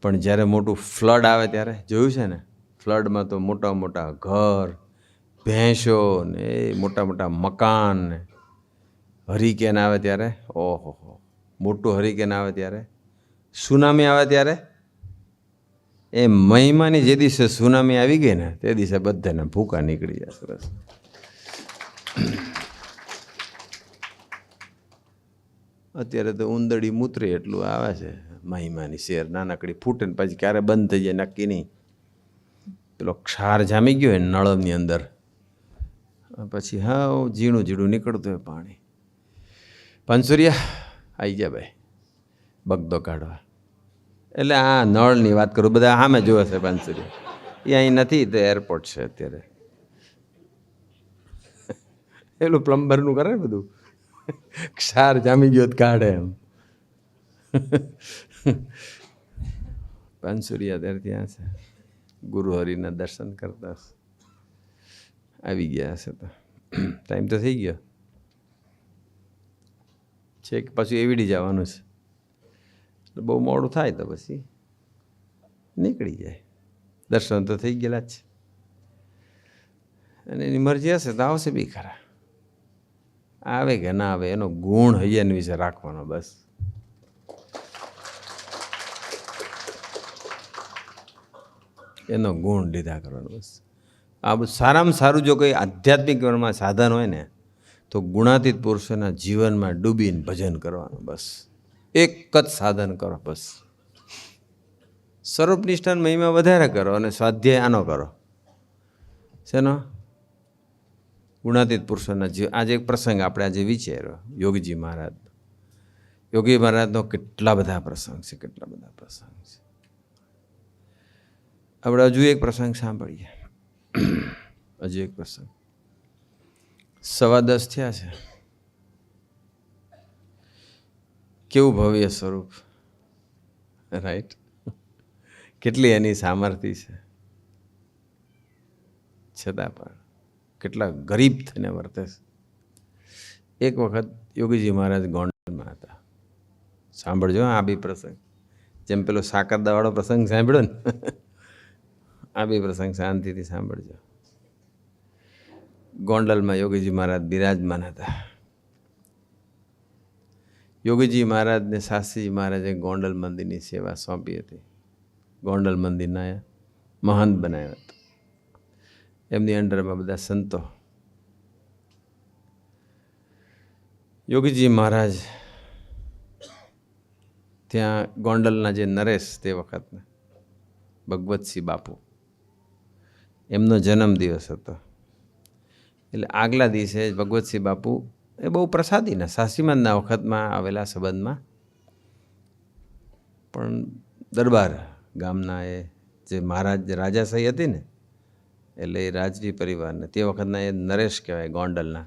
પણ જ્યારે મોટું ફ્લડ આવે ત્યારે જોયું છે ને, ફ્લડમાં તો મોટા મોટા ઘર, ભેંસો ને એ મોટા મકાન ને, હરિકેન આવે ત્યારે, ઓહો, મોટું હરિકેન આવે ત્યારે, સુનામી આવે ત્યારે, એ મહિમાની જે દિવસે સુનામી આવી ગઈ ને તે દિવસે બધાને ભૂકા નીકળી જશે. બસ અત્યારે તો ઉંદરડી મૂતરે એટલું આવે છે મહિમાની શેર, નાનકડી ફૂટે ને પછી ક્યારે બંધ થઈ જાય નક્કી નહીં. પેલો ક્ષાર જામી ગયો હોય નળમની અંદર, પછી હા ઝીણું ઝીણું નીકળતું હોય પાણી. પાંચસુરિયા આવી ગયા ભાઈ બગદો કાઢવા. એટલે આ નળની વાત કરું, બધા સામે જોવે છે પાંચસુરિયા. એ અહીં નથી, તો એરપોર્ટ છે અત્યારે. એલું પ્લમ્બરનું કરે ને બધું, ક્ષાર જામી ગયો કાઢે એમ. પાનસુરિયા ત્યારે ત્યાં છે, ગુરુ હરિના દર્શન કરતા આવી ગયા હશે. તો ટાઈમ તો થઈ ગયો છે કે પાછું એવીડી જવાનું છે, એટલે બહુ મોડું થાય તો પછી નીકળી જાય. દર્શન તો થઈ ગયેલા જ છે, અને એની મરજી હશે તો આવશે બી ખરા. આવે કે ના આવે એનો ગુણ હૈયાને વિશે રાખવાનો, બસ. એનો ગુણ લીધા કરવાનો, બસ. આ બધું સારામાં સારું જો કોઈ આધ્યાત્મિક સાધન હોય ને તો ગુણાતીત પુરુષોના જીવનમાં ડૂબીને ભજન કરવાનું, બસ. એક જ સાધન કરો, બસ. સ્વરૂપ નિષ્ઠાન મહિમા વધારે કરો અને સ્વાધ્યાય આનો કરો. શેનો? ગુણાતીત પુરુષોના જીવ. આજે એક પ્રસંગ આપણે આજે વિચાર્યો, યોગીજી મહારાજ. યોગી મહારાજનો કેટલા બધા પ્રસંગ છે, કેટલા બધા પ્રસંગ છે. આપણે હજુ એક પ્રસંગ સાંભળીએ. હજુ એક પ્રસંગ. 10:15 થયા છે. કેવું ભવ્ય સ્વરૂપ, રાઈટ? કેટલી એની સામર્થ્ય છે, છતાં પણ કેટલા ગરીબ થઈને વર્તે છે. એક વખત યોગીજી મહારાજ ગોંડલમાં હતા. સાંભળજો આ બી પ્રસંગ. જેમ પેલો સાકરદાવાળો પ્રસંગ સાંભળ્યો ને, આ બી પ્રસંગ શાંતિથી સાંભળજો. ગોંડલમાં યોગીજી મહારાજ બિરાજમાન હતા. યોગીજી મહારાજને શાસ્ત્રીજી મહારાજે ગોંડલ મંદિરની સેવા સોંપી હતી. ગોંડલ મંદિરના મહંત બનાવ્યા હતા. એમની અંડરમાં બધા સંતો. યોગીજી મહારાજ ત્યાં ગોંડલના જે નરેશ તે વખતના ભગવતસિંહ બાપુ, એમનો જન્મદિવસ હતો. એટલે આગલા દિવસે ભગવતસિંહ બાપુ એ બહુ પ્રસાદીના સાસીમાનના વખતમાં આવેલા સંબંધમાં, પણ દરબાર ગામના એ જે મહારાજ રાજાશાહી હતી ને, એટલે એ રાજવી પરિવારને તે વખતના એ નરેશ કહેવાય ગોંડલના.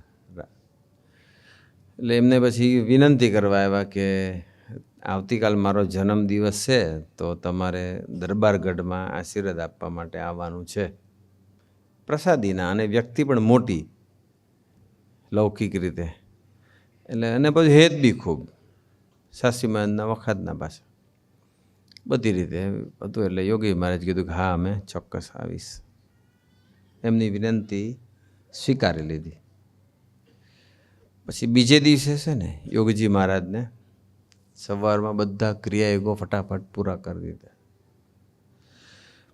એટલે એમને પછી વિનંતી કરવા આવ્યા કે આવતીકાલ મારો જન્મદિવસ છે, તો તમારે દરબારગઢમાં આશીર્વાદ આપવા માટે આવવાનું છે. પ્રસાદીના, અને વ્યક્તિ પણ મોટી લૌકિક રીતે, એટલે અને પછી હેત બી ખૂબ સાસીમાનના વખતના પાછા બધી રીતે હતું. એટલે યોગી મહારાજ કીધું કે હા, અમે ચોક્કસ આવીશ. એમની વિનંતી સ્વીકારી લીધી. પછી બીજે દિવસે છે ને યોગીજી મહારાજને સવારમાં બધા ક્રિયાયોગો ફટાફટ પૂરા કરી દીધા.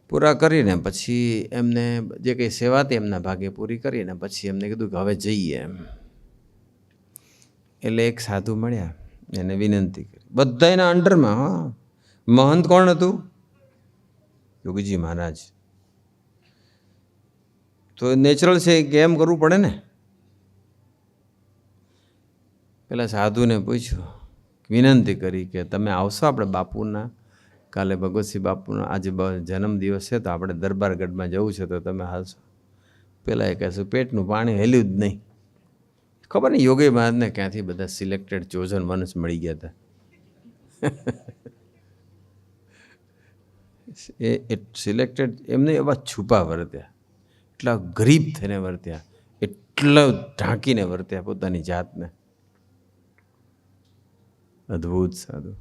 પૂરા કરીને પછી એમને જે કંઈ સેવા હતી એમના ભાગે પૂરી કરીને પછી એમને કીધું કે હવે જઈએ એમ. એટલે એક સાધુ મળ્યા, એને વિનંતી કરી. બધા એના અંડરમાં. હા, મહંત કોણ હતું? યોગીજી મહારાજ. તો નેચરલ છે કે એમ કરવું પડે ને. પેલા સાધુને પૂછ્યું, વિનંતી કરી કે તમે આવશો આપણે બાપુના, કાલે ભગવતસિંહ બાપુના આજે જન્મદિવસ છે, તો આપણે દરબારગઢમાં જવું છે, તો તમે હાલશો? પેલા એ કહેશું પેટનું પાણી હેલ્યું જ નહીં. ખબર નહીં યોગી મહારાજને ક્યાંથી બધા સિલેક્ટેડ ચોઝન વન્સ મળી ગયા હતા. એ સિલેક્ટેડ એમને એવા છુપા વર્ત્યા, એટલા ગરીબ થઈને વર્ત્યા, એટલા ઢાંકીને વર્ત્યા પોતાની જાતને. અદ્ભુત સાધુ.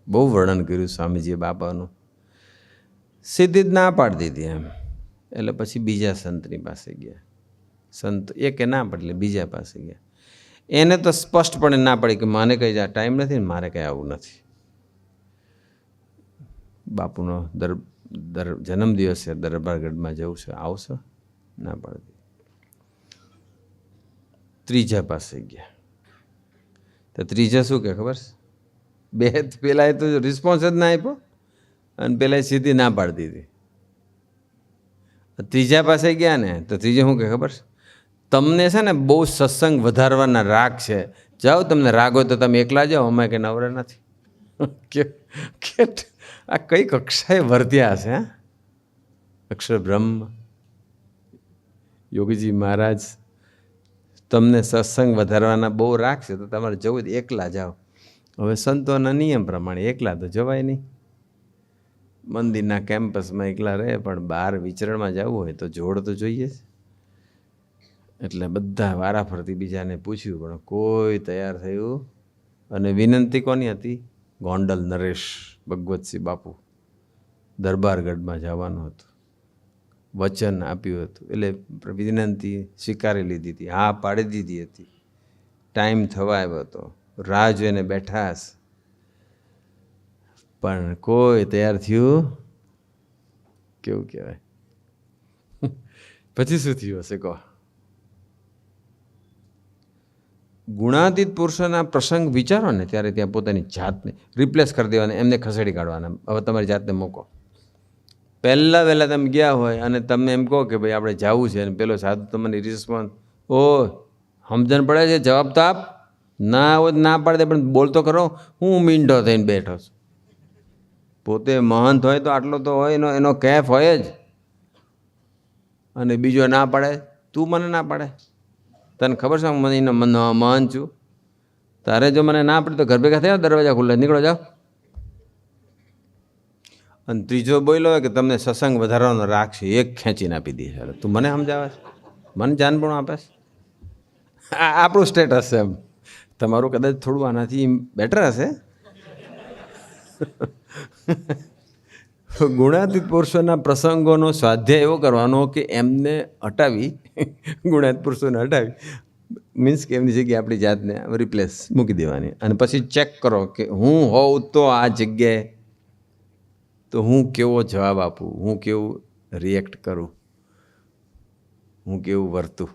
બહુ વર્ણન કર્યું સ્વામીજીએ બાપાનું. સીધી જ ના પાડી દીધી એમ. એટલે પછી બીજા સંતની પાસે ગયા. સંત એકે ના પાડી એટલે બીજા પાસે ગયા. એને તો સ્પષ્ટપણે ના પડી કે માને કંઈ ટાઈમ નથી ને મારે કંઈ આવું નથી. બાપુનો જન્મદિવસ છે, દરબારગઢમાં જવું છે, આવશો? ના પાડી. ત્રીજા પાસે ગયા. તો ત્રીજા શું કે ખબર છે? બે પેલાએ તો રિસ્પોન્સ જ ના આપ્યો, અને પેલા સીધી ના પાડી દીધી. ત્રીજા પાસે ગયા ને તો ત્રીજે શું કે ખબર છે? તમને છે ને બહુ સત્સંગ વધારવાના રાગ છે, જાઓ, તમને રાગ હોય તો તમે એકલા જાઓ, અમે કે નવરા નથી. કે આ કઈ કક્ષાએ વર્ત્યા હશે? હા, અક્ષર બ્રહ્મ યોગીજી મહારાજ તમને સત્સંગ વધારવાના બહુ રાગ છે, તો તમારે જવું એકલા જાઓ. હવે સંતોના નિયમ પ્રમાણે એકલા તો જવાય નહીં. મંદિરના કેમ્પસમાં એકલા રહે, પણ બહાર વિચરણમાં જવું હોય તો જોડ તો જોઈએ જ. એટલે બધા વારાફરતી બીજાને પૂછ્યું, પણ કોઈ તૈયાર થયું. અને વિનંતી કોની હતી? ગોંડલ નરેશ ભગવતસિંહ બાપુ દરબારગઢમાં જવાનું હતું, વચન આપ્યું હતું. એટલે વિનંતી સ્વીકારી લીધી હતી, હા પાડી દીધી હતી. ટાઈમ થવા આવ્યો હતો, રાહ જોઈને બેઠા હશે, પણ કોઈ તૈયાર થયું? કેવું કહેવાય? પછી શું થયું હશે કહો? ગુણાતીત પુરુષોના પ્રસંગ વિચારો ને ત્યારે ત્યાં પોતાની જાતને રિપ્લેસ કરી દેવાના, એમને ખસેડી કાઢવાના. હવે તમારી જાતને મૂકો. પહેલાં વહેલા તમે ગયા હોય અને તમે એમ કહો કે ભાઈ આપણે જવું છે, અને પેલો સાધુ તમને રિસ્પોન્સ, ઓ સમજણ પડે છે, જવાબ તો આપ. ના હોય ના પાડે દે, પણ બોલતો કરો. હું મીંઢો થઈને બેઠો છું. પોતે મહંત હોય તો આટલો તો હોય, એનો કેફ હોય જ. અને બીજો ના પાડે, તું મને ના પાડે, તને ખબર છે હું મને મહાન છું? તારે જો મને ના પડે તો ઘર ભેગા થયા, દરવાજા ખુલ્લા, નીકળો જાઓ. અને ત્રીજો બોલ્યો કે તમને સત્સંગ વધારવાનો રાગ છે, એક ખેંચીને આપી દે. ચાલો તું મને સમજાવે છે, મને જાનપણું આપે છે. આપણું સ્ટેટસ છે એમ. તમારું કદાચ થોડું આનાથી બેટર હશે. ગુણાતીત પુરુષોના પ્રસંગોનો સ્વાધ્યાય એવો કરવાનો કે એમને હટાવી, ગુણાતીત પુરુષોને હટાવી, મીન્સ કે એમની જગ્યાએ આપણી જાતને રિપ્લેસ મૂકી દેવાની. અને પછી ચેક કરો કે હું હોઉં તો આ જગ્યાએ તો હું કેવો જવાબ આપું, હું કેવું રિએક્ટ કરું, હું કેવું વર્તું,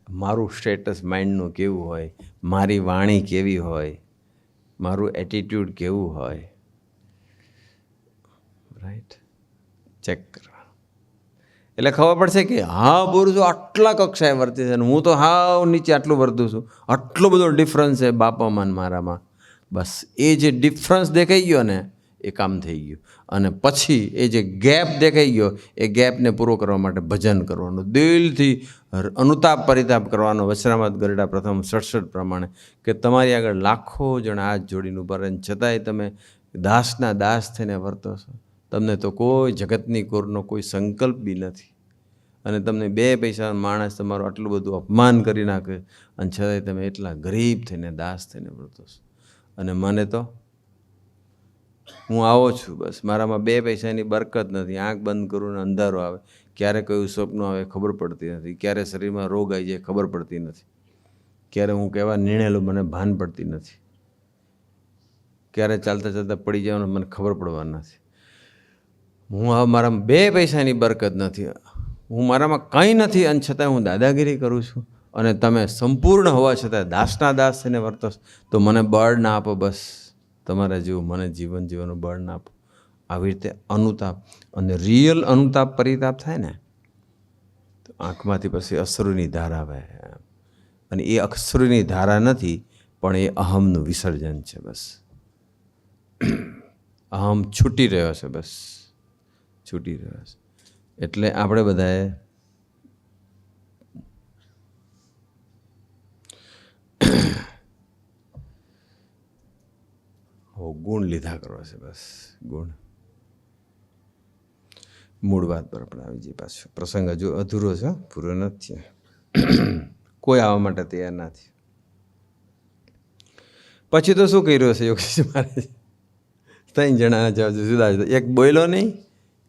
મારું સ્ટેટસ માઇન્ડનું કેવું હોય, મારી વાણી કેવી હોય, મારું એટીટ્યૂડ કેવું હોય. રાઈટ? ચેક કરવા. એટલે ખબર પડશે કે હા પુરુષો આટલા કક્ષાએ વર્તે છે અને હું તો હાવ નીચે આટલું વર્તું છું. આટલો બધો ડિફરન્સ છે બાપામાં ને મારામાં. બસ એ જે ડિફરન્સ દેખાઈ ગયો ને એ કામ થઈ ગયું. અને પછી એ જે ગેપ દેખાઈ ગયો એ ગેપને પૂરો કરવા માટે ભજન કરવાનું, દિલથી અનુતાપ પરિતાપ કરવાનો. વચનામૃત ગરડા પ્રથમ 67 પ્રમાણે કે તમારી આગળ લાખો જણા હાથ જોડીને ઉભા રહે, છતાંય તમે દાસના દાસ થઈને વર્તો છો. તમને તો કોઈ જગતની કોરનો કોઈ સંકલ્પ બી નથી, અને તમને 2 પૈસાનો માણસ તમારું આટલું બધું અપમાન કરી નાખે, અને છતાંય તમે એટલા ગરીબ થઈને દાસ થઈને વર્તો છો. અને મને તો હું આવો છું, બસ મારામાં 2 પૈસાની બરકત નથી. આંખ બંધ કરું ને અંધારો આવે, ક્યારે કયું સ્વપ્ન આવે ખબર પડતી નથી, ક્યારે શરીરમાં રોગ આવી જાય ખબર પડતી નથી, ક્યારે હું કેવા નિર્ણય લઉં મને ભાન પડતી નથી, ક્યારે ચાલતા ચાલતા પડી જવાનું મને ખબર પડવા નથી. હું હવે મારામાં 2 પૈસાની બરકત નથી, હું મારામાં કંઈ નથી, અને છતાં હું દાદાગીરી કરું છું. અને તમે સંપૂર્ણ હોવા છતાં દાસના દાસ થઈને વર્તો, તો મને બળ ના આપો. બસ તમારા જેવું મને જીવન જીવવાનું બળ ના આપો. આવી રીતે અનુતાપ, અને રિયલ અનુતાપ પરિતાપ થાય ને તો આંખમાંથી પછી અશ્રુની ધારા વહે. અને એ અશ્રુની ધારા નથી, પણ એ અહમનું વિસર્જન છે. બસ અહમ છૂટી રહ્યો છે, બસ છૂટી રહ્યો છે. એટલે આપણે બધાએ ગુણ લીધા કરવા છે. બસ ગુણ. મૂળ વાત પર આપણે આવી જઈએ. પાછું પ્રસંગ હજુ અધૂરો છે, પૂરો નથી. કોઈ આવવા માટે તૈયાર નથી. પછી તો શું કર્યું હશે યોગેશ મહારાજ? 3 જણા જુદા જુદા, એક બોલ્યો નહીં,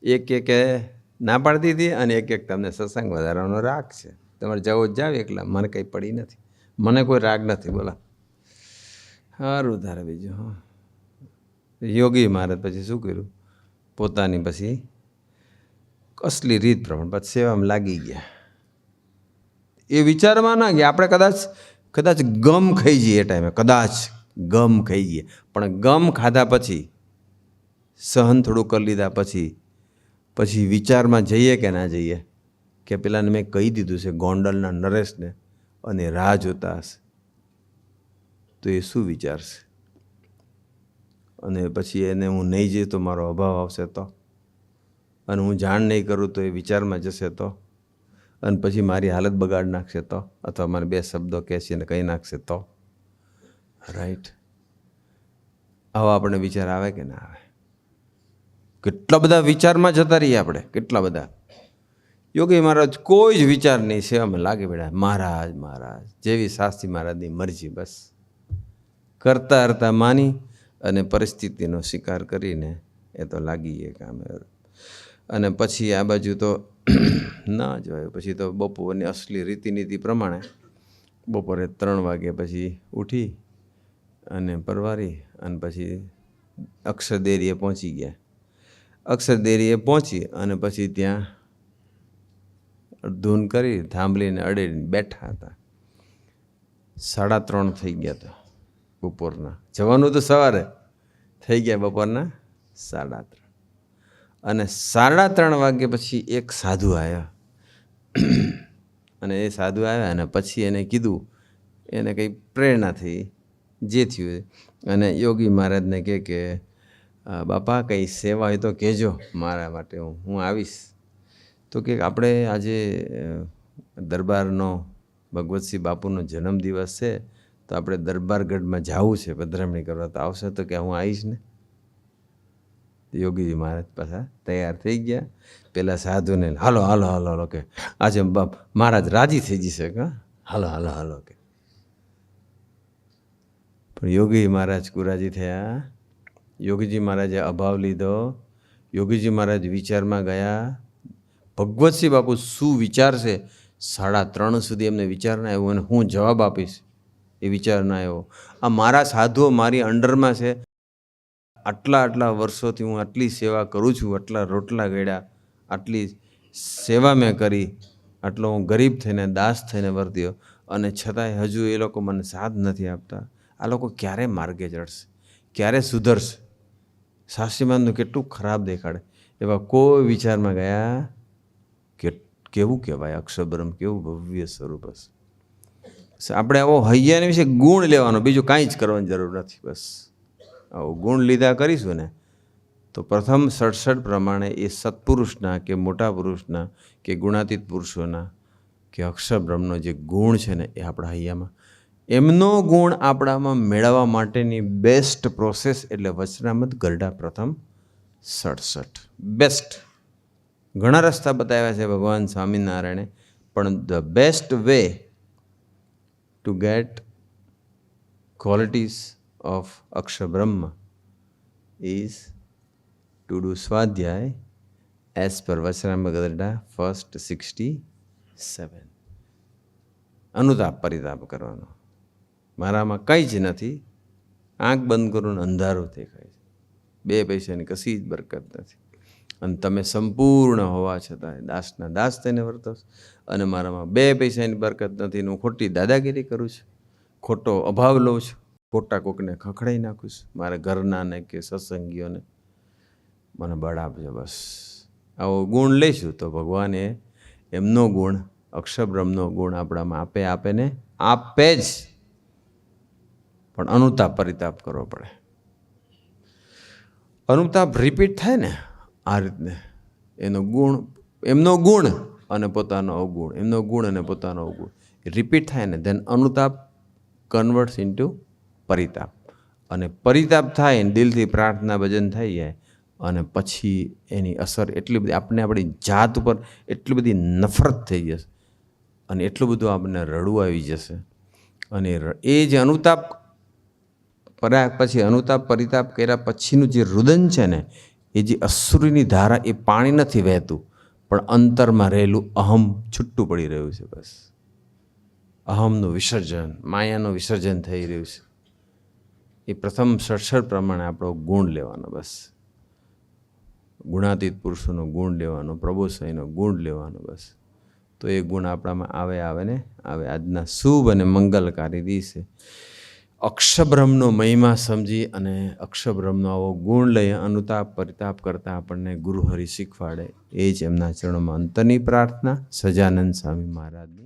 એક ના પાડતી હતી, અને એક તમને સત્સંગ વધારવાનો રાગ છે, તમારે જવો જ જાવ એકલા, મને કંઈ પડી નથી, મને કોઈ રાગ નથી. બોલા સારું તારે બીજું. હા, યોગી મહારાજ પછી શું કર્યું? પોતાની પછી અસલી રીત પ્રમાણે પછી સેવામાં લાગી ગયા. એ વિચારમાં ના ગયા. આપણે કદાચ ગમ ખાઈ જઈએ એ ટાઈમે, કદાચ ગમ ખાઈ જઈએ, પણ ગમ ખાધા પછી સહન થોડું કરી લીધા પછી વિચારમાં જઈએ કે ના જઈએ કે પેલાને મેં કહી દીધું છે ગોંડલના નરેશને, અને રાહ જોતા હશે તો એ શું વિચારશે, અને પછી એને હું નહીં જઈએ તો મારો અભાવ આવશે તો, અને હું જાણ નહીં કરું તો એ વિચારમાં જશે તો, અને પછી મારી હાલત બગાડ નાખશે તો, અથવા મને 2 શબ્દો કહેશે કહી નાખશે તો. રાઈટ? આવો આપણને વિચાર આવે કે ના આવે? કેટલા બધા વિચારમાં જતા રહીએ આપણે, કેટલા બધા. યોગી મહારાજ કોઈ જ વિચાર નહીં, સેવામાં લાગી પડ્યા. મહારાજ મહારાજ જેવી શાસ્ત્રી મહારાજની મરજી, બસ કરતા કરતા માની અને પરિસ્થિતિનો સ્વીકાર કરીને એ તો લાગી એ કામે. અને પછી આ બાજુ તો ના જોયું. પછી તો બપોરની અસલી રીતિનીતિ પ્રમાણે બપોરે 3 વાગે પછી ઉઠી અને પરવારી અને પછી અક્ષરદેરીએ પહોંચી ગયા. અક્ષરદેરીએ પહોંચી અને પછી ત્યાં ધૂન કરી થાંભલીને અડેડીને બેઠા હતા. 3:30 થઈ ગયા હતા બપોરના. જવાનું તો સવારે, થઈ ગયા બપોરના 3:30. અને 3:30 વાગે પછી એક સાધુ આવ્યા. અને એ સાધુ આવ્યા અને પછી એને કીધું, એને કંઈ પ્રેરણા થઈ જે થયું. અને યોગી મહારાજને કહે કે બાપા કંઈ સેવા હોય તો કહેજો મારા માટે, હું આવીશ. તો કે આપણે આજે દરબારનો ભગવતસિંહ બાપુનો જન્મદિવસ છે, તો આપણે દરબારગઢમાં જવું છે પધરામણી કરવા, તો આવશે? તો કે હું આવીશ ને. યોગીજી મહારાજ પાછા તૈયાર થઈ ગયા. પેલા સાધુને હાલો હાલો હાલો હાલો કે આજે મહારાજ રાજી થઈ જશે કે હાલો હાલો હાલો કે. પણ યોગી મહારાજ કુરાજી થયા. યોગીજી મહારાજે અભાવ લીધો. યોગીજી મહારાજ વિચારમાં ગયા. ભગવતસિંહ બાપુ શું વિચારશે 3:30 સુધી એમને વિચાર ના આવ્યો અને હું જવાબ આપીશ એ વિચાર ના આવ્યો. આ મારા સાધુઓ મારી અંડરમાં છે, આટલા વર્ષોથી હું આટલી સેવા કરું છું, આટલા રોટલા ગળ્યા, આટલી સેવા મેં કરી, આટલો હું ગરીબ થઈને દાસ થઈને વર્ત્યો, અને છતાંય હજુ એ લોકો મને સાથ નથી આપતા. આ લોકો ક્યારે માર્ગે ચડશે, ક્યારે સુધરશે? શાસ્ત્રીમાનનું કેટલું ખરાબ દેખાડે. એવા કોઈ વિચારમાં ગયા કે કેવું કહેવાય અક્ષરબ્રહ્મ, કેવું ભવ્ય સ્વરૂપ હશે. આપણે આવો હૈયાને વિશે ગુણ લેવાનો, બીજું કાંઈ જ કરવાની જરૂર નથી. બસ આવો ગુણ લીધા કરીશું ને તો પ્રથમ 67 પ્રમાણે એ સત્પુરુષના કે મોટા પુરુષના કે ગુણાતીત પુરુષોના કે અક્ષરબ્રહ્મનો જે ગુણ છે ને એ આપણા હૈયામાં, એમનો ગુણ આપણામાં મેળવવા માટેની બેસ્ટ પ્રોસેસ એટલે વચનામૃત ગરડા પ્રથમ 67 બેસ્ટ. ઘણા રસ્તા બતાવ્યા છે ભગવાન સ્વામિનારાયણે, પણ the best way to get qualities of Akshar Brahma is to do Swadhyay as per Vachanamૃત ગરડા first 67. અનુતાપ પરિતાપ કરવાનો. મારામાં કંઈ જ નથી, આંખ બંધ કરું અંધારું દેખાય છે, 2 પૈસાની કશી જ બરકત નથી, અને તમે સંપૂર્ણ હોવા છતાં દાસના દાસ થઈને વર્તો છો, અને મારામાં 2 પૈસાની બરકત નથી, હું ખોટી દાદાગીરી કરું છું, ખોટો અભાવ લઉં છું, ખોટા કોકને ખખડાઈ નાખું છું, મારા ઘરનાને કે સત્સંગીઓને. મને બળ આપજો. બસ આવો ગુણ લઈશું તો ભગવાને એમનો ગુણ, અક્ષરબ્રહ્મનો ગુણ આપણામાં આપે ને આપે જ. પણ અનુતાપ પરિતાપ કરવો પડે. અનુતાપ રિપીટ થાય ને આ રીતને, એનો ગુણ, એમનો ગુણ અને પોતાનો અવગુણ, એમનો ગુણ અને પોતાનો અવગુણ રિપીટ થાય ને, ધેન અનુતાપ કન્વર્ટ્સ ઇન્ટુ પરિતાપ. અને પરિતાપ થાય ને દિલથી પ્રાર્થના ભજન થઈ જાય, અને પછી એની અસર એટલી બધી આપણી જાત ઉપર એટલી બધી નફરત થઈ જશે, અને એટલું બધું આપણને રડવું આવી જશે. અને એ જે અનુતાપ પછી અનુતાપ પરિતાપ કર્યા પછીનું જે રુદન છે ને, એ જે અસુરીની ધારા, એ પાણી નથી વહેતું, પણ અંતરમાં રહેલું અહમ છૂટું પડી રહ્યું છે. બસ અહમનું વિસર્જન, માયાનું વિસર્જન થઈ રહ્યું છે. એ પ્રથમ 67 પ્રમાણે આપણો ગુણ લેવાનો. બસ ગુણાતીત પુરુષોનો ગુણ લેવાનો, પ્રભુસાઈનો ગુણ લેવાનો. બસ તો એ ગુણ આપણામાં આવે ને આવે. આજના શુભ અને મંગલકારી દિવસે અક્ષરબ્રહ્મનો મહિમા સમજી અને અક્ષરબ્રહ્મનો આવો ગુણ લઈ અનુતાપ પરિતાપ કરતાં આપણને ગુરુહરિ શીખવાડે, એ જ એમના ચરણોમાં અંતરની પ્રાર્થના. સજાનંદ સ્વામી મહારાજની